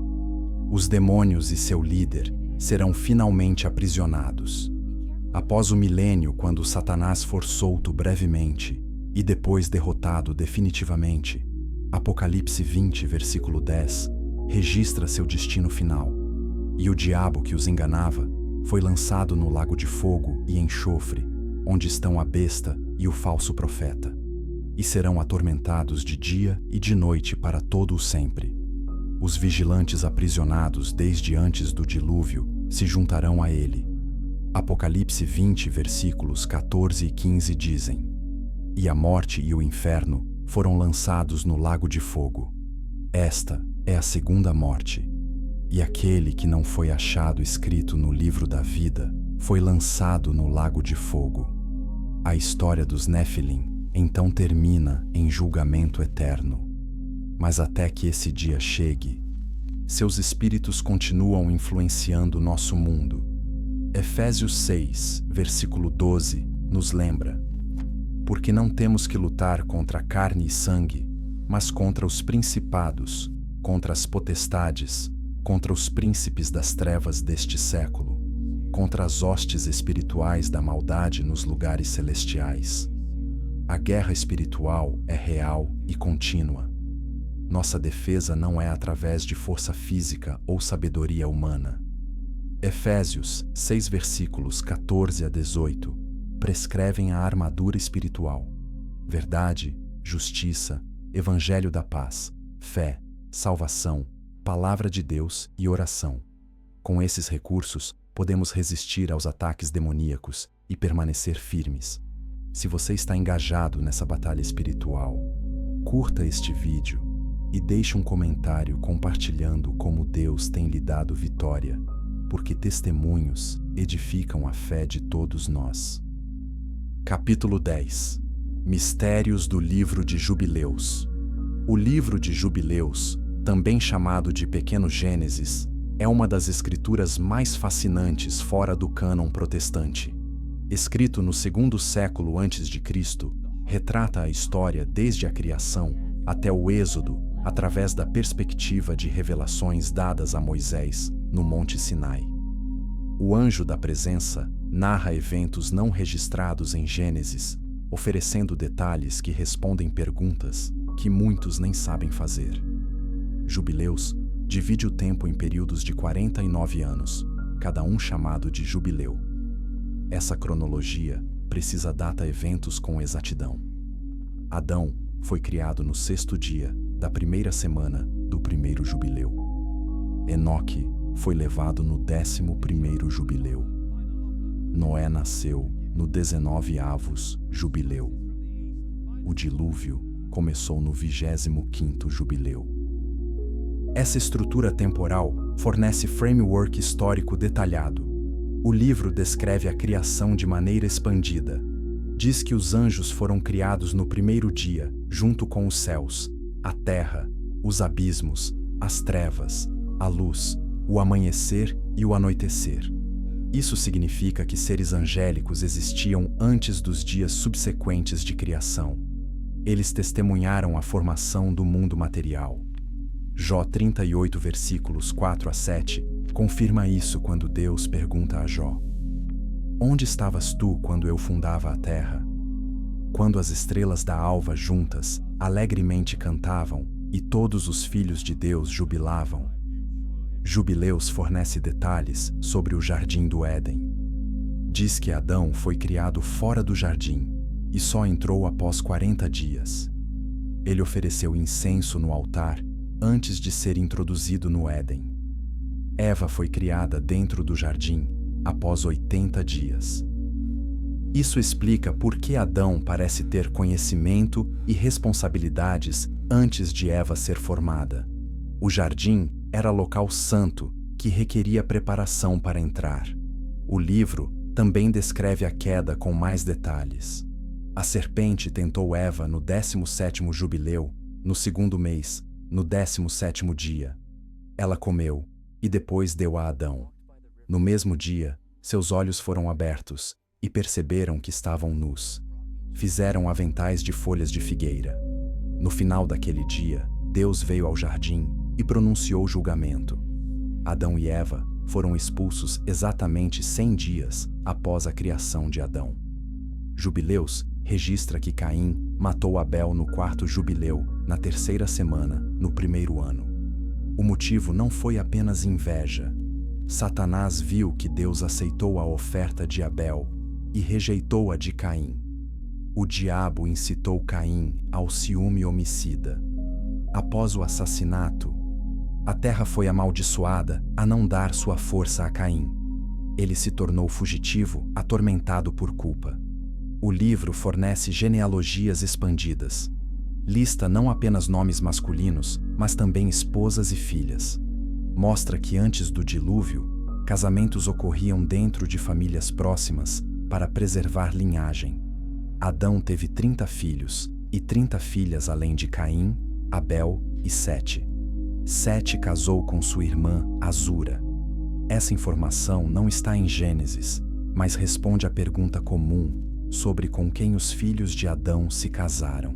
Os demônios e seu líder serão finalmente aprisionados. Após o milênio, quando Satanás for solto brevemente e depois derrotado definitivamente, Apocalipse 20, versículo 10, registra seu destino final. E o diabo que os enganava foi lançado no lago de fogo e enxofre, onde estão a besta e o falso profeta, e serão atormentados de dia e de noite para todo o sempre. Os vigilantes aprisionados desde antes do dilúvio se juntarão a ele. Apocalipse 20, versículos 14 e 15 dizem: e a morte e o inferno foram lançados no lago de fogo. Esta é a segunda morte. E aquele que não foi achado escrito no livro da vida foi lançado no lago de fogo. A história dos Néfilim então termina em julgamento eterno. Mas até que esse dia chegue, seus espíritos continuam influenciando nosso mundo. Efésios 6, versículo 12, nos lembra: porque não temos que lutar contra carne e sangue, mas contra os principados, contra as potestades, contra os príncipes das trevas deste século, contra as hostes espirituais da maldade nos lugares celestiais. A guerra espiritual é real e contínua. Nossa defesa não é através de força física ou sabedoria humana. Efésios 6, versículos 14 a 18 prescrevem a armadura espiritual: verdade, justiça, evangelho da paz, fé, salvação, palavra de Deus e oração. Com esses recursos, podemos resistir aos ataques demoníacos e permanecer firmes. Se você está engajado nessa batalha espiritual, curta este vídeo e deixe um comentário compartilhando como Deus tem lhe dado vitória, porque testemunhos edificam a fé de todos nós. Capítulo 10. Mistérios do Livro de Jubileus. O Livro de Jubileus, também chamado de Pequeno Gênesis, é uma das escrituras mais fascinantes fora do cânon protestante. Escrito no 2º século a.C., retrata a história desde a criação até o Êxodo, através da perspectiva de revelações dadas a Moisés no Monte Sinai. O anjo da presença narra eventos não registrados em Gênesis, oferecendo detalhes que respondem perguntas que muitos nem sabem fazer. Jubileus divide o tempo em períodos de 49 anos, cada um chamado de jubileu. Essa cronologia precisa data eventos com exatidão. Adão foi criado no 6º dia da primeira semana do primeiro jubileu. Enoque foi levado no 11º jubileu. Noé nasceu no 19º jubileu. O dilúvio começou no 25º jubileu. Essa estrutura temporal fornece framework histórico detalhado. O livro descreve a criação de maneira expandida. Diz que os anjos foram criados no primeiro dia, junto com os céus, a terra, os abismos, as trevas, a luz, o amanhecer e o anoitecer. Isso significa que seres angélicos existiam antes dos dias subsequentes de criação. Eles testemunharam a formação do mundo material. Jó 38, versículos 4 a 7, confirma isso quando Deus pergunta a Jó: Onde estavas tu quando eu fundava a terra? Quando as estrelas da alva juntas alegremente cantavam e todos os filhos de Deus jubilavam. Jubileus fornece detalhes sobre o jardim do Éden. Diz que Adão foi criado fora do jardim e só entrou após 40 dias. Ele ofereceu incenso no altar antes de ser introduzido no Éden. Eva foi criada dentro do jardim após 80 dias. Isso explica por que Adão parece ter conhecimento e responsabilidades antes de Eva ser formada. O jardim era local santo que requeria preparação para entrar. O livro também descreve a queda com mais detalhes. A serpente tentou Eva no 17º jubileu, no 2º mês, no 17º dia. Ela comeu e depois deu a Adão. No mesmo dia, seus olhos foram abertos e perceberam que estavam nus. Fizeram aventais de folhas de figueira. No final daquele dia, Deus veio ao jardim e pronunciou julgamento. Adão e Eva foram expulsos exatamente 100 dias após a criação de Adão. Jubileus registra que Caim matou Abel no 4º jubileu, na 3ª semana, no 1º ano. O motivo não foi apenas inveja. Satanás viu que Deus aceitou a oferta de Abel e rejeitou a de Caim. O diabo incitou Caim ao ciúme homicida. Após o assassinato, a terra foi amaldiçoada a não dar sua força a Caim. Ele se tornou fugitivo, atormentado por culpa. O livro fornece genealogias expandidas. Lista não apenas nomes masculinos, mas também esposas e filhas. Mostra que antes do dilúvio, casamentos ocorriam dentro de famílias próximas para preservar linhagem. Adão teve 30 filhos e 30 filhas além de Caim, Abel e Sete. Sete casou com sua irmã Azura. Essa informação não está em Gênesis, mas responde à pergunta comum sobre com quem os filhos de Adão se casaram.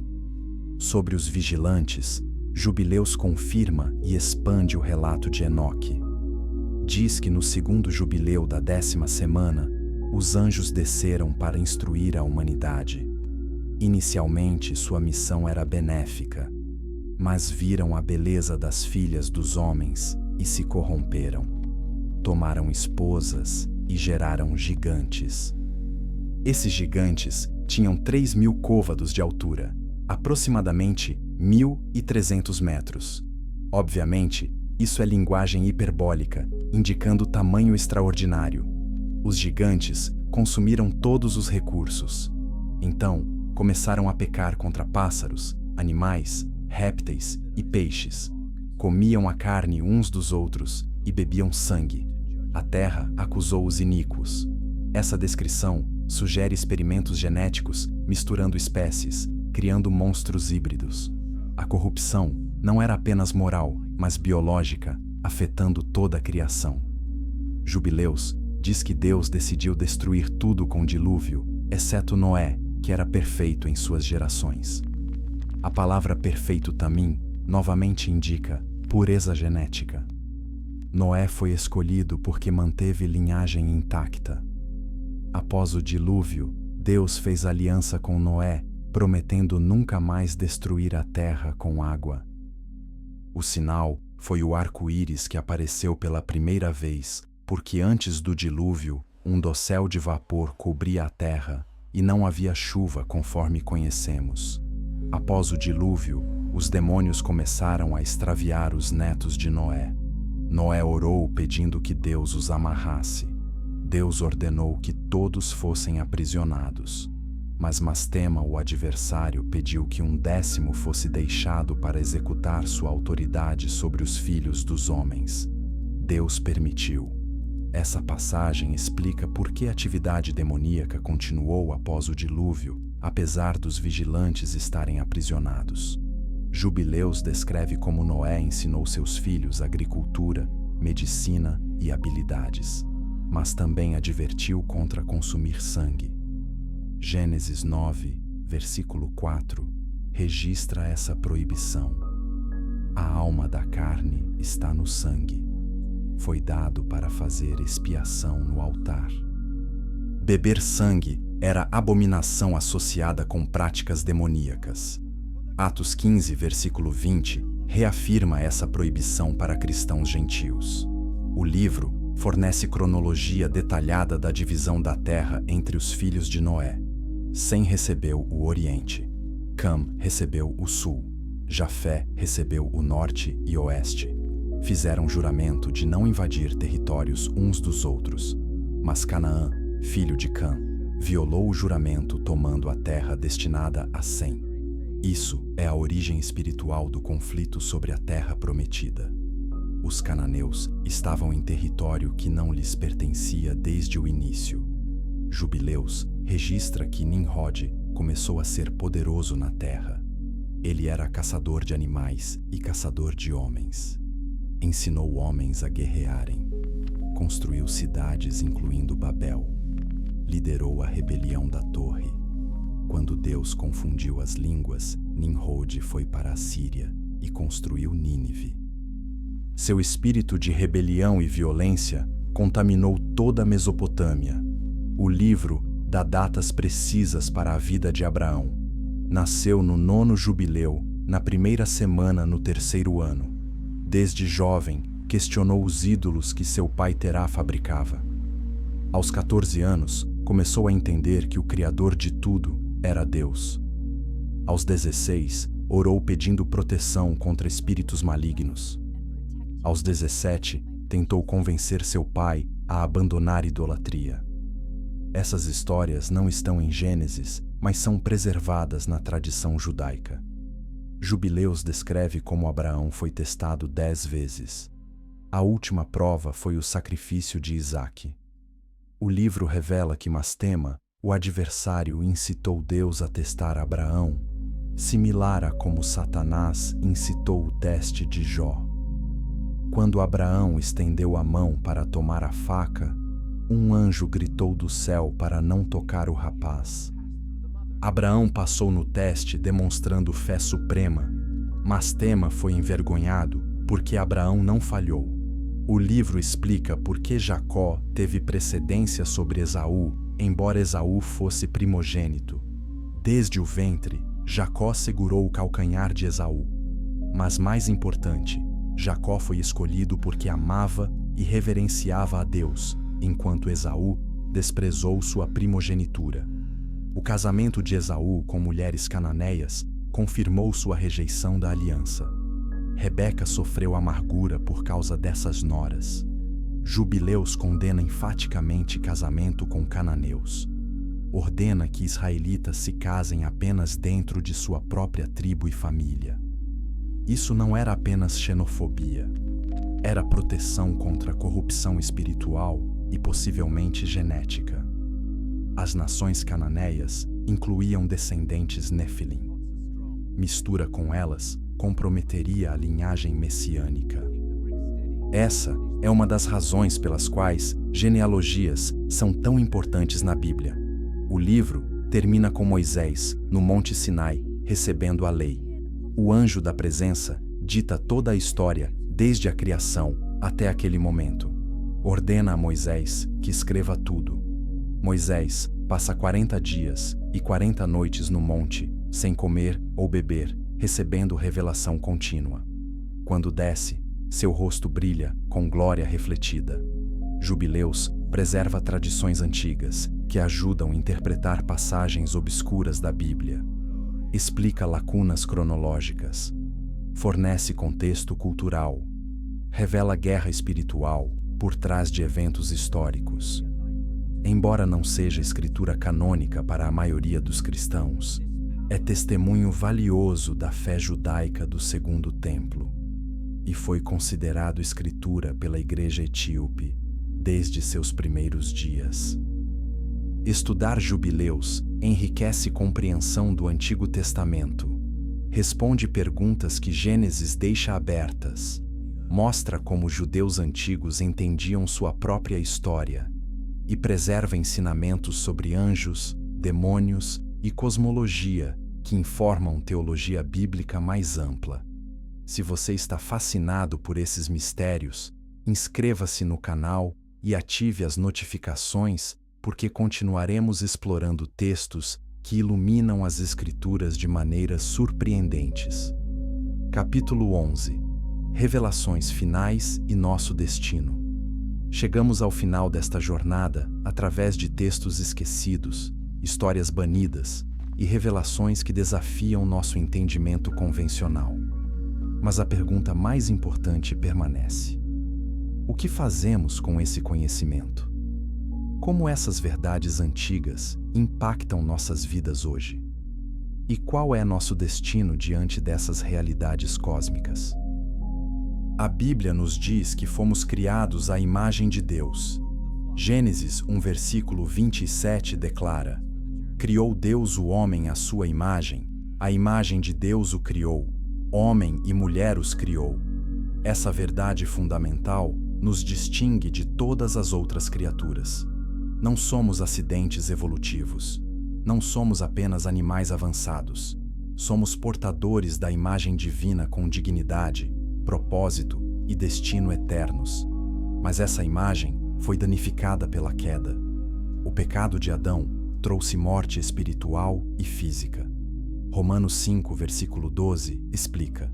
Sobre os vigilantes, Jubileus confirma e expande o relato de Enoque. Diz que no 2º jubileu da 10ª semana, os anjos desceram para instruir a humanidade. Inicialmente, sua missão era benéfica, mas viram a beleza das filhas dos homens e se corromperam. Tomaram esposas e geraram gigantes. Esses gigantes tinham 3.000 côvados de altura, aproximadamente 1.300 metros. Obviamente, isso é linguagem hiperbólica, indicando tamanho extraordinário. Os gigantes consumiram todos os recursos. Então, começaram a pecar contra pássaros, animais, répteis e peixes. Comiam a carne uns dos outros e bebiam sangue. A terra acusou os iníquos. Essa descrição sugere experimentos genéticos misturando espécies, criando monstros híbridos. A corrupção não era apenas moral, mas biológica, afetando toda a criação. Jubileus diz que Deus decidiu destruir tudo com dilúvio, exceto Noé, que era perfeito em suas gerações. A palavra perfeito também novamente indica pureza genética. Noé foi escolhido porque manteve linhagem intacta. Após o dilúvio, Deus fez aliança com Noé, prometendo nunca mais destruir a terra com água. O sinal foi o arco-íris que apareceu pela primeira vez, porque antes do dilúvio, um dossel de vapor cobria a terra e não havia chuva conforme conhecemos. Após o dilúvio, os demônios começaram a extraviar os netos de Noé. Noé orou pedindo que Deus os amarrasse. Deus ordenou que todos fossem aprisionados. Mas Mastema, o adversário, pediu que 1/10 fosse deixado para executar sua autoridade sobre os filhos dos homens. Deus permitiu. Essa passagem explica por que a atividade demoníaca continuou após o dilúvio, apesar dos vigilantes estarem aprisionados. Jubileus descreve como Noé ensinou seus filhos agricultura, medicina e habilidades, mas também advertiu contra consumir sangue. Gênesis 9, versículo 4, registra essa proibição. A alma da carne está no sangue. Foi dado para fazer expiação no altar. Beber sangue era abominação associada com práticas demoníacas. Atos 15, versículo 20, reafirma essa proibição para cristãos gentios. O livro fornece cronologia detalhada da divisão da terra entre os filhos de Noé. Sem recebeu o Oriente, Cam recebeu o Sul, Jafé recebeu o Norte e Oeste. Fizeram juramento de não invadir territórios uns dos outros, mas Canaã, filho de Cam, violou o juramento tomando a terra destinada a Sem. Isso é a origem espiritual do conflito sobre a terra prometida. Os cananeus estavam em território que não lhes pertencia desde o início. Jubileus registra que Nimrod começou a ser poderoso na terra. Ele era caçador de animais e caçador de homens. Ensinou homens a guerrearem. Construiu cidades incluindo Babel. Liderou a rebelião da torre. Quando Deus confundiu as línguas, Nimrod foi para a Síria e construiu Nínive. Seu espírito de rebelião e violência contaminou toda a Mesopotâmia. O livro dá datas precisas para a vida de Abraão. Nasceu no 9º jubileu, na primeira semana no 3º ano. Desde jovem, questionou os ídolos que seu pai Terá fabricava. Aos 14 anos, começou a entender que o Criador de tudo era Deus. Aos 16, orou pedindo proteção contra espíritos malignos. Aos 17, tentou convencer seu pai a abandonar idolatria. Essas histórias não estão em Gênesis, mas são preservadas na tradição judaica. Jubileus descreve como Abraão foi testado 10 vezes. A última prova foi o sacrifício de Isaque. O livro revela que Mastema, o adversário, incitou Deus a testar Abraão, similar a como Satanás incitou o teste de Jó. Quando Abraão estendeu a mão para tomar a faca, um anjo gritou do céu para não tocar o rapaz. Abraão passou no teste demonstrando fé suprema. Mastema foi envergonhado porque Abraão não falhou. O livro explica por que Jacó teve precedência sobre Esaú, embora Esaú fosse primogênito. Desde o ventre, Jacó segurou o calcanhar de Esaú. Mas mais importante, Jacó foi escolhido porque amava e reverenciava a Deus, enquanto Esaú desprezou sua primogenitura. O casamento de Esaú com mulheres cananeias confirmou sua rejeição da aliança. Rebeca sofreu amargura por causa dessas noras. Jubileus condena enfaticamente casamento com cananeus. Ordena que israelitas se casem apenas dentro de sua própria tribo e família. Isso não era apenas xenofobia. Era proteção contra a corrupção espiritual e possivelmente genética. As nações cananeias incluíam descendentes Nefilim. Mistura com elas comprometeria a linhagem messiânica. Essa é uma das razões pelas quais genealogias são tão importantes na Bíblia. O livro termina com Moisés, no Monte Sinai, recebendo a lei. O anjo da presença dita toda a história, desde a criação até aquele momento. Ordena a Moisés que escreva tudo. Moisés passa 40 dias e 40 noites no monte, sem comer ou beber, recebendo revelação contínua. Quando desce, seu rosto brilha com glória refletida. Jubileus preserva tradições antigas que ajudam a interpretar passagens obscuras da Bíblia. Explica lacunas cronológicas. Fornece contexto cultural. Revela guerra espiritual por trás de eventos históricos. Embora não seja escritura canônica para a maioria dos cristãos, é testemunho valioso da fé judaica do Segundo Templo e foi considerado escritura pela Igreja Etíope desde seus primeiros dias. Estudar Jubileus enriquece compreensão do Antigo Testamento, responde perguntas que Gênesis deixa abertas, mostra como os judeus antigos entendiam sua própria história e preserva ensinamentos sobre anjos, demônios e cosmologia que informam teologia bíblica mais ampla. Se você está fascinado por esses mistérios, inscreva-se no canal e ative as notificações, porque continuaremos explorando textos que iluminam as Escrituras de maneiras surpreendentes. Capítulo 11. Revelações finais e nosso destino. Chegamos ao final desta jornada através de textos esquecidos, histórias banidas e revelações que desafiam nosso entendimento convencional. Mas a pergunta mais importante permanece: o que fazemos com esse conhecimento? Como essas verdades antigas impactam nossas vidas hoje? E qual é nosso destino diante dessas realidades cósmicas? A Bíblia nos diz que fomos criados à imagem de Deus. Gênesis 1, versículo 27 declara: Criou Deus o homem à sua imagem, a imagem de Deus o criou, homem e mulher os criou. Essa verdade fundamental nos distingue de todas as outras criaturas. Não somos acidentes evolutivos. Não somos apenas animais avançados. Somos portadores da imagem divina com dignidade, propósito e destino eternos. Mas essa imagem foi danificada pela queda. O pecado de Adão trouxe morte espiritual e física. Romanos 5, versículo 12, explica: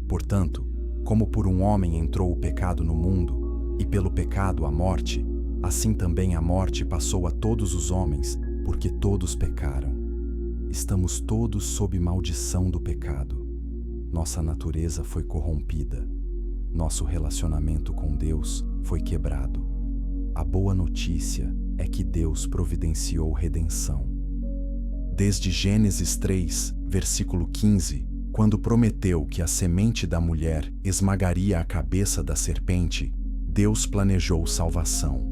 Portanto, como por um homem entrou o pecado no mundo, e pelo pecado a morte, assim também a morte passou a todos os homens, porque todos pecaram. Estamos todos sob maldição do pecado. Nossa natureza foi corrompida. Nosso relacionamento com Deus foi quebrado. A boa notícia é que Deus providenciou redenção. Desde Gênesis 3, versículo 15, quando prometeu que a semente da mulher esmagaria a cabeça da serpente, Deus planejou salvação.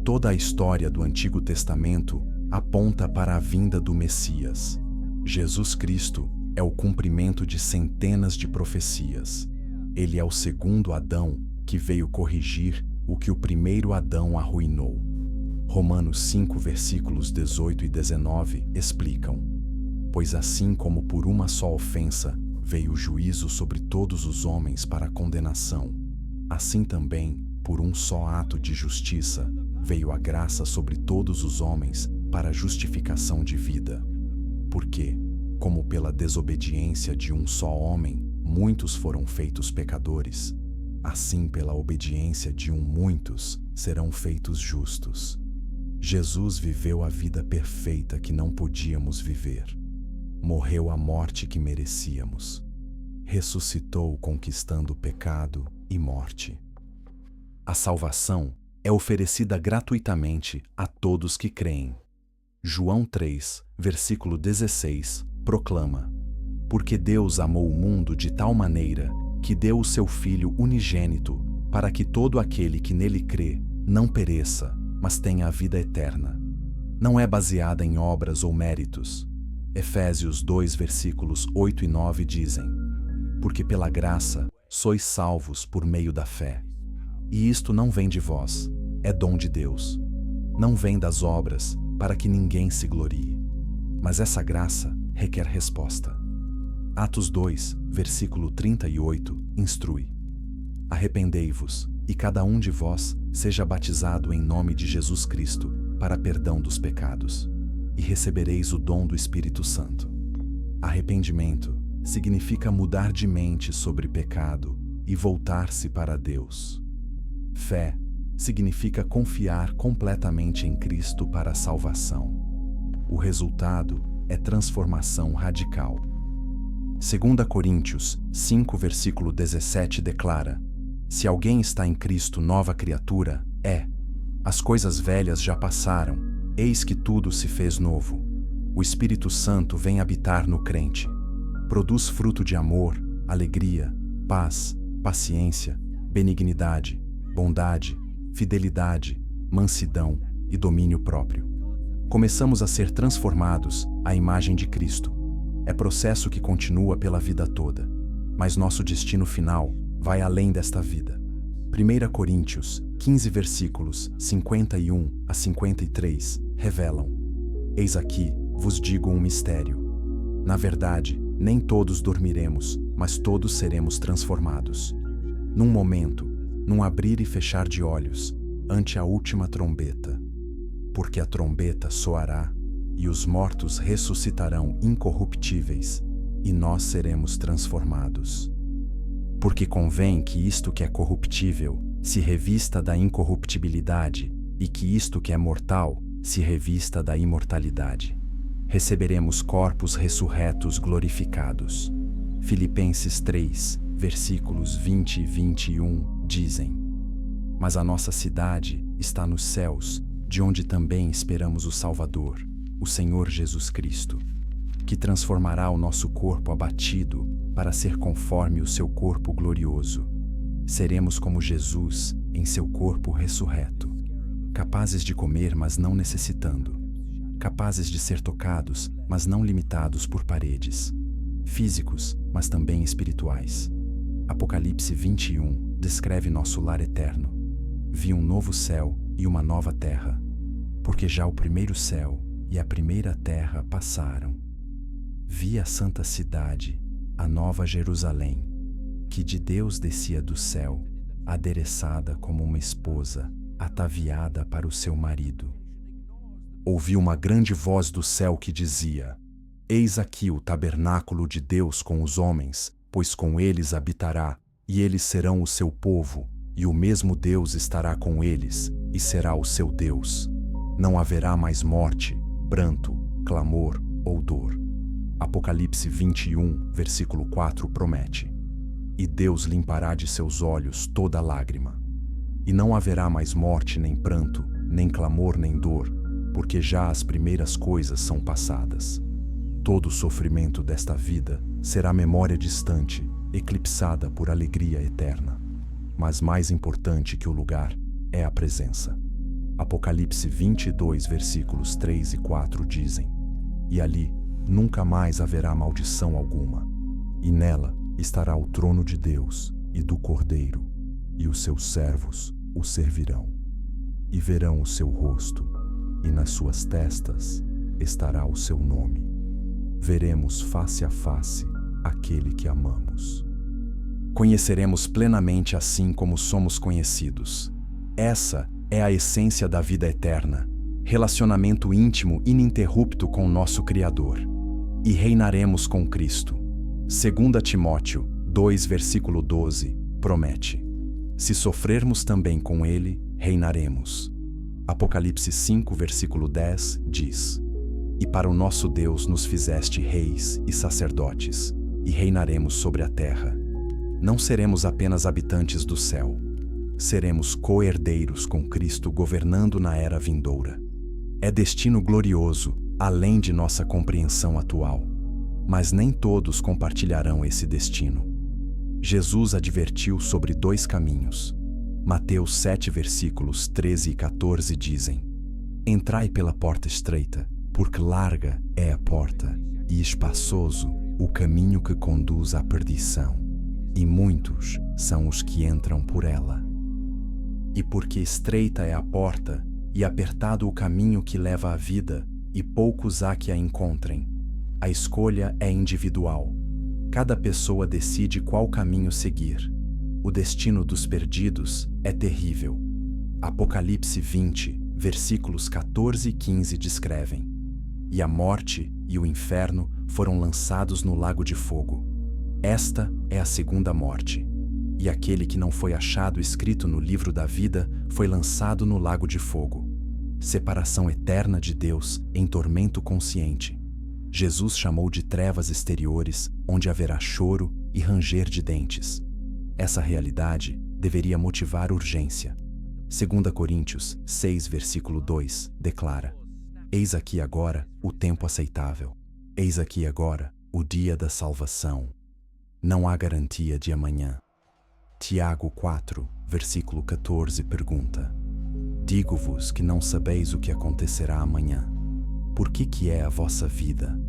Toda a história do Antigo Testamento aponta para a vinda do Messias. Jesus Cristo é o cumprimento de centenas de profecias. Ele é o segundo Adão que veio corrigir o que o primeiro Adão arruinou. Romanos 5, versículos 18 e 19 explicam: Pois assim como por uma só ofensa veio o juízo sobre todos os homens para a condenação, assim também, por um só ato de justiça, veio a graça sobre todos os homens para a justificação de vida. Porque, como pela desobediência de um só homem, muitos foram feitos pecadores, assim pela obediência de muitos serão feitos justos. Jesus viveu a vida perfeita que não podíamos viver. Morreu a morte que merecíamos. Ressuscitou conquistando pecado e morte. A salvação é oferecida gratuitamente a todos que creem. João 3, versículo 16, proclama: Porque Deus amou o mundo de tal maneira que deu o seu Filho unigênito, para que todo aquele que nele crê não pereça, mas tenha a vida eterna. Não é baseada em obras ou méritos. Efésios 2, versículos 8 e 9 dizem: Porque pela graça sois salvos por meio da fé. E isto não vem de vós, é dom de Deus. Não vem das obras, para que ninguém se glorie. Mas essa graça requer resposta. Atos 2, versículo 38, instrui: Arrependei-vos, e cada um de vós seja batizado em nome de Jesus Cristo, para perdão dos pecados, e recebereis o dom do Espírito Santo. Arrependimento significa mudar de mente sobre pecado e voltar-se para Deus. Fé significa confiar completamente em Cristo para a salvação. O resultado é transformação radical. 2 Coríntios 5, versículo 17 declara: Se alguém está em Cristo, nova criatura é. As coisas velhas já passaram, eis que tudo se fez novo. O Espírito Santo vem habitar no crente. Produz fruto de amor, alegria, paz, paciência, benignidade, bondade, fidelidade, mansidão e domínio próprio. Começamos a ser transformados à imagem de Cristo. É processo que continua pela vida toda, mas nosso destino final vai além desta vida. 1 Coríntios 15, versículos 51 a 53 revelam: Eis aqui vos digo um mistério. Na verdade, nem todos dormiremos, mas todos seremos transformados. Num momento, num abrir e fechar de olhos, ante a última trombeta. Porque a trombeta soará, e os mortos ressuscitarão incorruptíveis, e nós seremos transformados. Porque convém que isto que é corruptível se revista da incorruptibilidade, e que isto que é mortal se revista da imortalidade. Receberemos corpos ressurretos glorificados. Filipenses 3, versículos 20 e 21 dizem: Mas a nossa cidade está nos céus, de onde também esperamos o Salvador, o Senhor Jesus Cristo, que transformará o nosso corpo abatido para ser conforme o seu corpo glorioso. Seremos como Jesus em seu corpo ressurreto, capazes de comer, mas não necessitando, capazes de ser tocados, mas não limitados por paredes, físicos, mas também espirituais. Apocalipse 21 descreve nosso lar eterno. Vi um novo céu e uma nova terra, porque já o primeiro céu e a primeira terra passaram. Vi a santa cidade, a nova Jerusalém, que de Deus descia do céu, adereçada como uma esposa, ataviada para o seu marido. Ouvi uma grande voz do céu que dizia: Eis aqui o tabernáculo de Deus com os homens, pois com eles habitará, e eles serão o seu povo, e o mesmo Deus estará com eles, e será o seu Deus. Não haverá mais morte, pranto, clamor ou dor. Apocalipse 21, versículo 4 promete: E Deus limpará de seus olhos toda lágrima. E não haverá mais morte, nem pranto, nem clamor, nem dor, porque já as primeiras coisas são passadas. Todo o sofrimento desta vida será memória distante, eclipsada por alegria eterna. Mas mais importante que o lugar é a presença. Apocalipse 22, versículos 3 e 4 dizem: E ali nunca mais haverá maldição alguma, e nela estará o trono de Deus e do Cordeiro, e os seus servos o servirão. E verão o seu rosto, e nas suas testas estará o seu nome. Veremos face a face aquele que amamos. Conheceremos plenamente assim como somos conhecidos. Essa é a essência da vida eterna, relacionamento íntimo ininterrupto com nosso Criador. E reinaremos com Cristo. 2 Timóteo 2, versículo 12, promete: Se sofrermos também com Ele, reinaremos. Apocalipse 5, versículo 10 diz: E para o nosso Deus nos fizeste reis e sacerdotes, e reinaremos sobre a terra. Não seremos apenas habitantes do céu. Seremos co-herdeiros com Cristo governando na era vindoura. É destino glorioso, além de nossa compreensão atual. Mas nem todos compartilharão esse destino. Jesus advertiu sobre 2 caminhos. Mateus 7, versículos 13 e 14 dizem: Entrai pela porta estreita, porque larga é a porta, e espaçoso o caminho que conduz à perdição, e muitos são os que entram por ela. E porque estreita é a porta, e apertado o caminho que leva à vida, e poucos há que a encontrem. A escolha é individual. Cada pessoa decide qual caminho seguir. O destino dos perdidos é terrível. Apocalipse 20, versículos 14 e 15 descrevem: E a morte e o inferno foram lançados no lago de fogo. Esta é a segunda morte. E aquele que não foi achado escrito no livro da vida foi lançado no lago de fogo. Separação eterna de Deus em tormento consciente. Jesus chamou de trevas exteriores, onde haverá choro e ranger de dentes. Essa realidade deveria motivar urgência. 2 Coríntios 6, versículo 2, declara: Eis aqui agora o tempo aceitável. Eis aqui agora o dia da salvação. Não há garantia de amanhã. Tiago 4, versículo 14 pergunta: Digo-vos que não sabeis o que acontecerá amanhã. Por que é a vossa vida?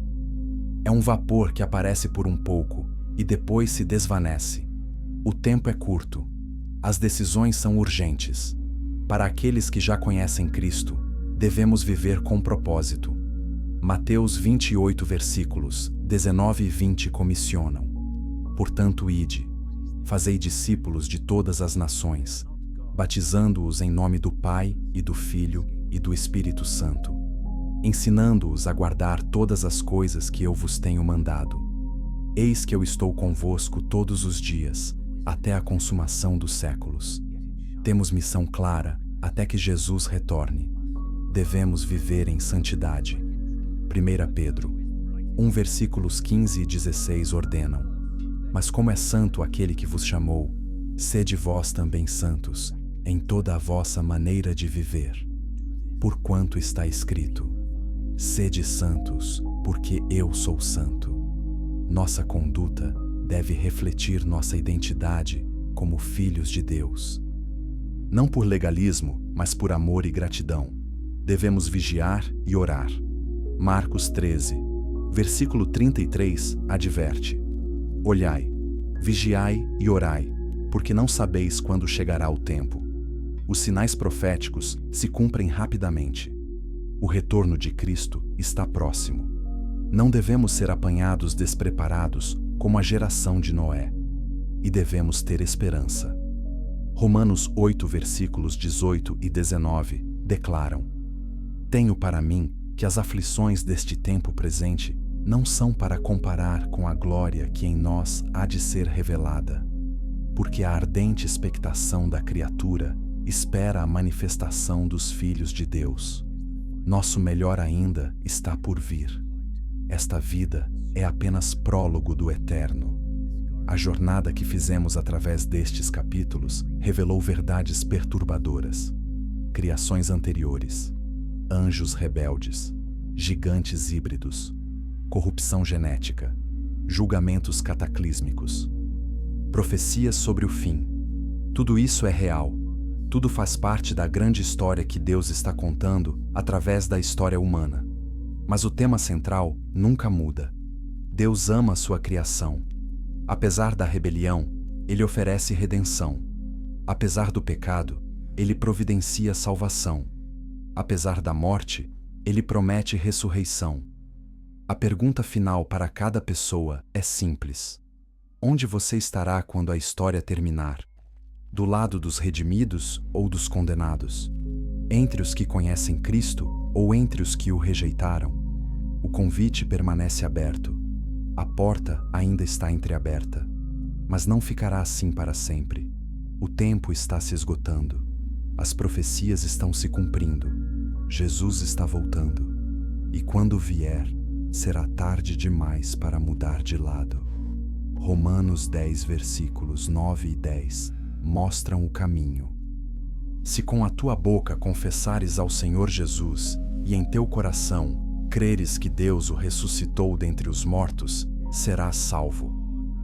É um vapor que aparece por um pouco e depois se desvanece. O tempo é curto. As decisões são urgentes. Para aqueles que já conhecem Cristo, devemos viver com propósito. Mateus 28, versículos 19 e 20 comissionam: Portanto, ide, fazei discípulos de todas as nações, batizando-os em nome do Pai e do Filho e do Espírito Santo, ensinando-os a guardar todas as coisas que eu vos tenho mandado. Eis que eu estou convosco todos os dias, até a consumação dos séculos. Temos missão clara até que Jesus retorne. Devemos viver em santidade. 1 Pedro 1, versículos 15 e 16 ordenam: Mas como é santo aquele que vos chamou, sede vós também santos, em toda a vossa maneira de viver. Porquanto está escrito: Sede santos, porque eu sou santo. Nossa conduta deve refletir nossa identidade como filhos de Deus. Não por legalismo, mas por amor e gratidão. Devemos vigiar e orar. Marcos 13, versículo 33, adverte: Olhai, vigiai e orai, porque não sabeis quando chegará o tempo. Os sinais proféticos se cumprem rapidamente. O retorno de Cristo está próximo. Não devemos ser apanhados despreparados como a geração de Noé. E devemos ter esperança. Romanos 8, versículos 18 e 19 declaram: Tenho para mim que as aflições deste tempo presente não são para comparar com a glória que em nós há de ser revelada, porque a ardente expectação da criatura espera a manifestação dos filhos de Deus. Nosso melhor ainda está por vir. Esta vida é apenas prólogo do eterno. A jornada que fizemos através destes capítulos revelou verdades perturbadoras. Criações anteriores, anjos rebeldes, gigantes híbridos, corrupção genética, julgamentos cataclísmicos, profecias sobre o fim. Tudo isso é real. Tudo faz parte da grande história que Deus está contando através da história humana. Mas o tema central nunca muda. Deus ama sua criação. Apesar da rebelião, Ele oferece redenção. Apesar do pecado, Ele providencia salvação. Apesar da morte, Ele promete ressurreição. A pergunta final para cada pessoa é simples: onde você estará quando a história terminar? Do lado dos redimidos ou dos condenados? Entre os que conhecem Cristo ou entre os que o rejeitaram? O convite permanece aberto. A porta ainda está entreaberta, mas não ficará assim para sempre. O tempo está se esgotando. As profecias estão se cumprindo. Jesus está voltando. E quando vier, será tarde demais para mudar de lado. Romanos 10, versículos 9 e 10 mostram o caminho. Se com a tua boca confessares ao Senhor Jesus e em teu coração creres que Deus o ressuscitou dentre os mortos, serás salvo,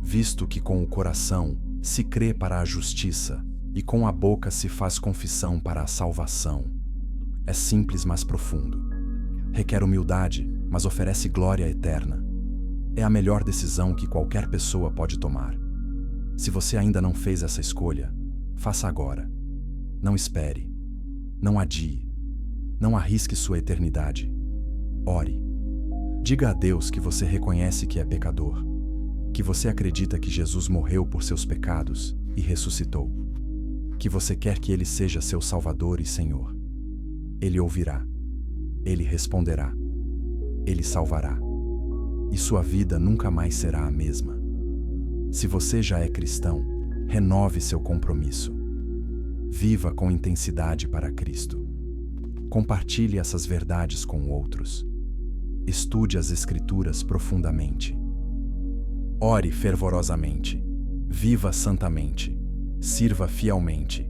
visto que com o coração se crê para a justiça e com a boca se faz confissão para a salvação. É simples, mas profundo. Requer humildade, mas oferece glória eterna. É a melhor decisão que qualquer pessoa pode tomar. Se você ainda não fez essa escolha, faça agora. Não espere. Não adie. Não arrisque sua eternidade. Ore. Diga a Deus que você reconhece que é pecador. que você acredita que Jesus morreu por seus pecados e ressuscitou, que você quer que Ele seja seu Salvador e Senhor. Ele ouvirá, Ele responderá, Ele salvará, e sua vida nunca mais será a mesma. Se você já é cristão, renove seu compromisso. Viva com intensidade para Cristo. Compartilhe essas verdades com outros. Estude as Escrituras profundamente. Ore fervorosamente. Viva santamente. Sirva fielmente.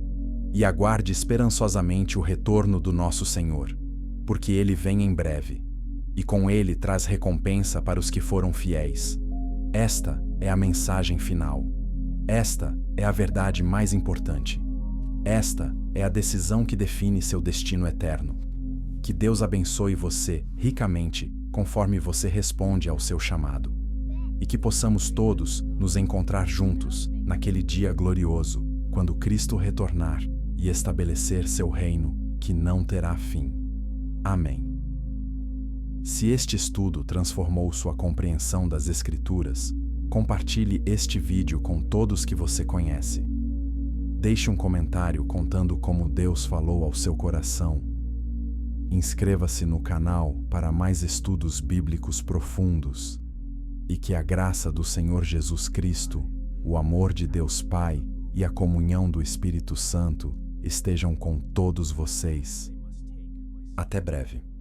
E aguarde esperançosamente o retorno do nosso Senhor, porque Ele vem em breve, e com Ele traz recompensa para os que foram fiéis. Esta é a mensagem final. Esta é a verdade mais importante. Esta é a decisão que define seu destino eterno. Que Deus abençoe você ricamente conforme você responde ao seu chamado. E que possamos todos nos encontrar juntos naquele dia glorioso, quando Cristo retornar e estabelecer seu reino que não terá fim. Amém. Se este estudo transformou sua compreensão das Escrituras, compartilhe este vídeo com todos que você conhece. Deixe um comentário contando como Deus falou ao seu coração. Inscreva-se no canal para mais estudos bíblicos profundos. E que a graça do Senhor Jesus Cristo, o amor de Deus Pai e a comunhão do Espírito Santo estejam com todos vocês. Até breve.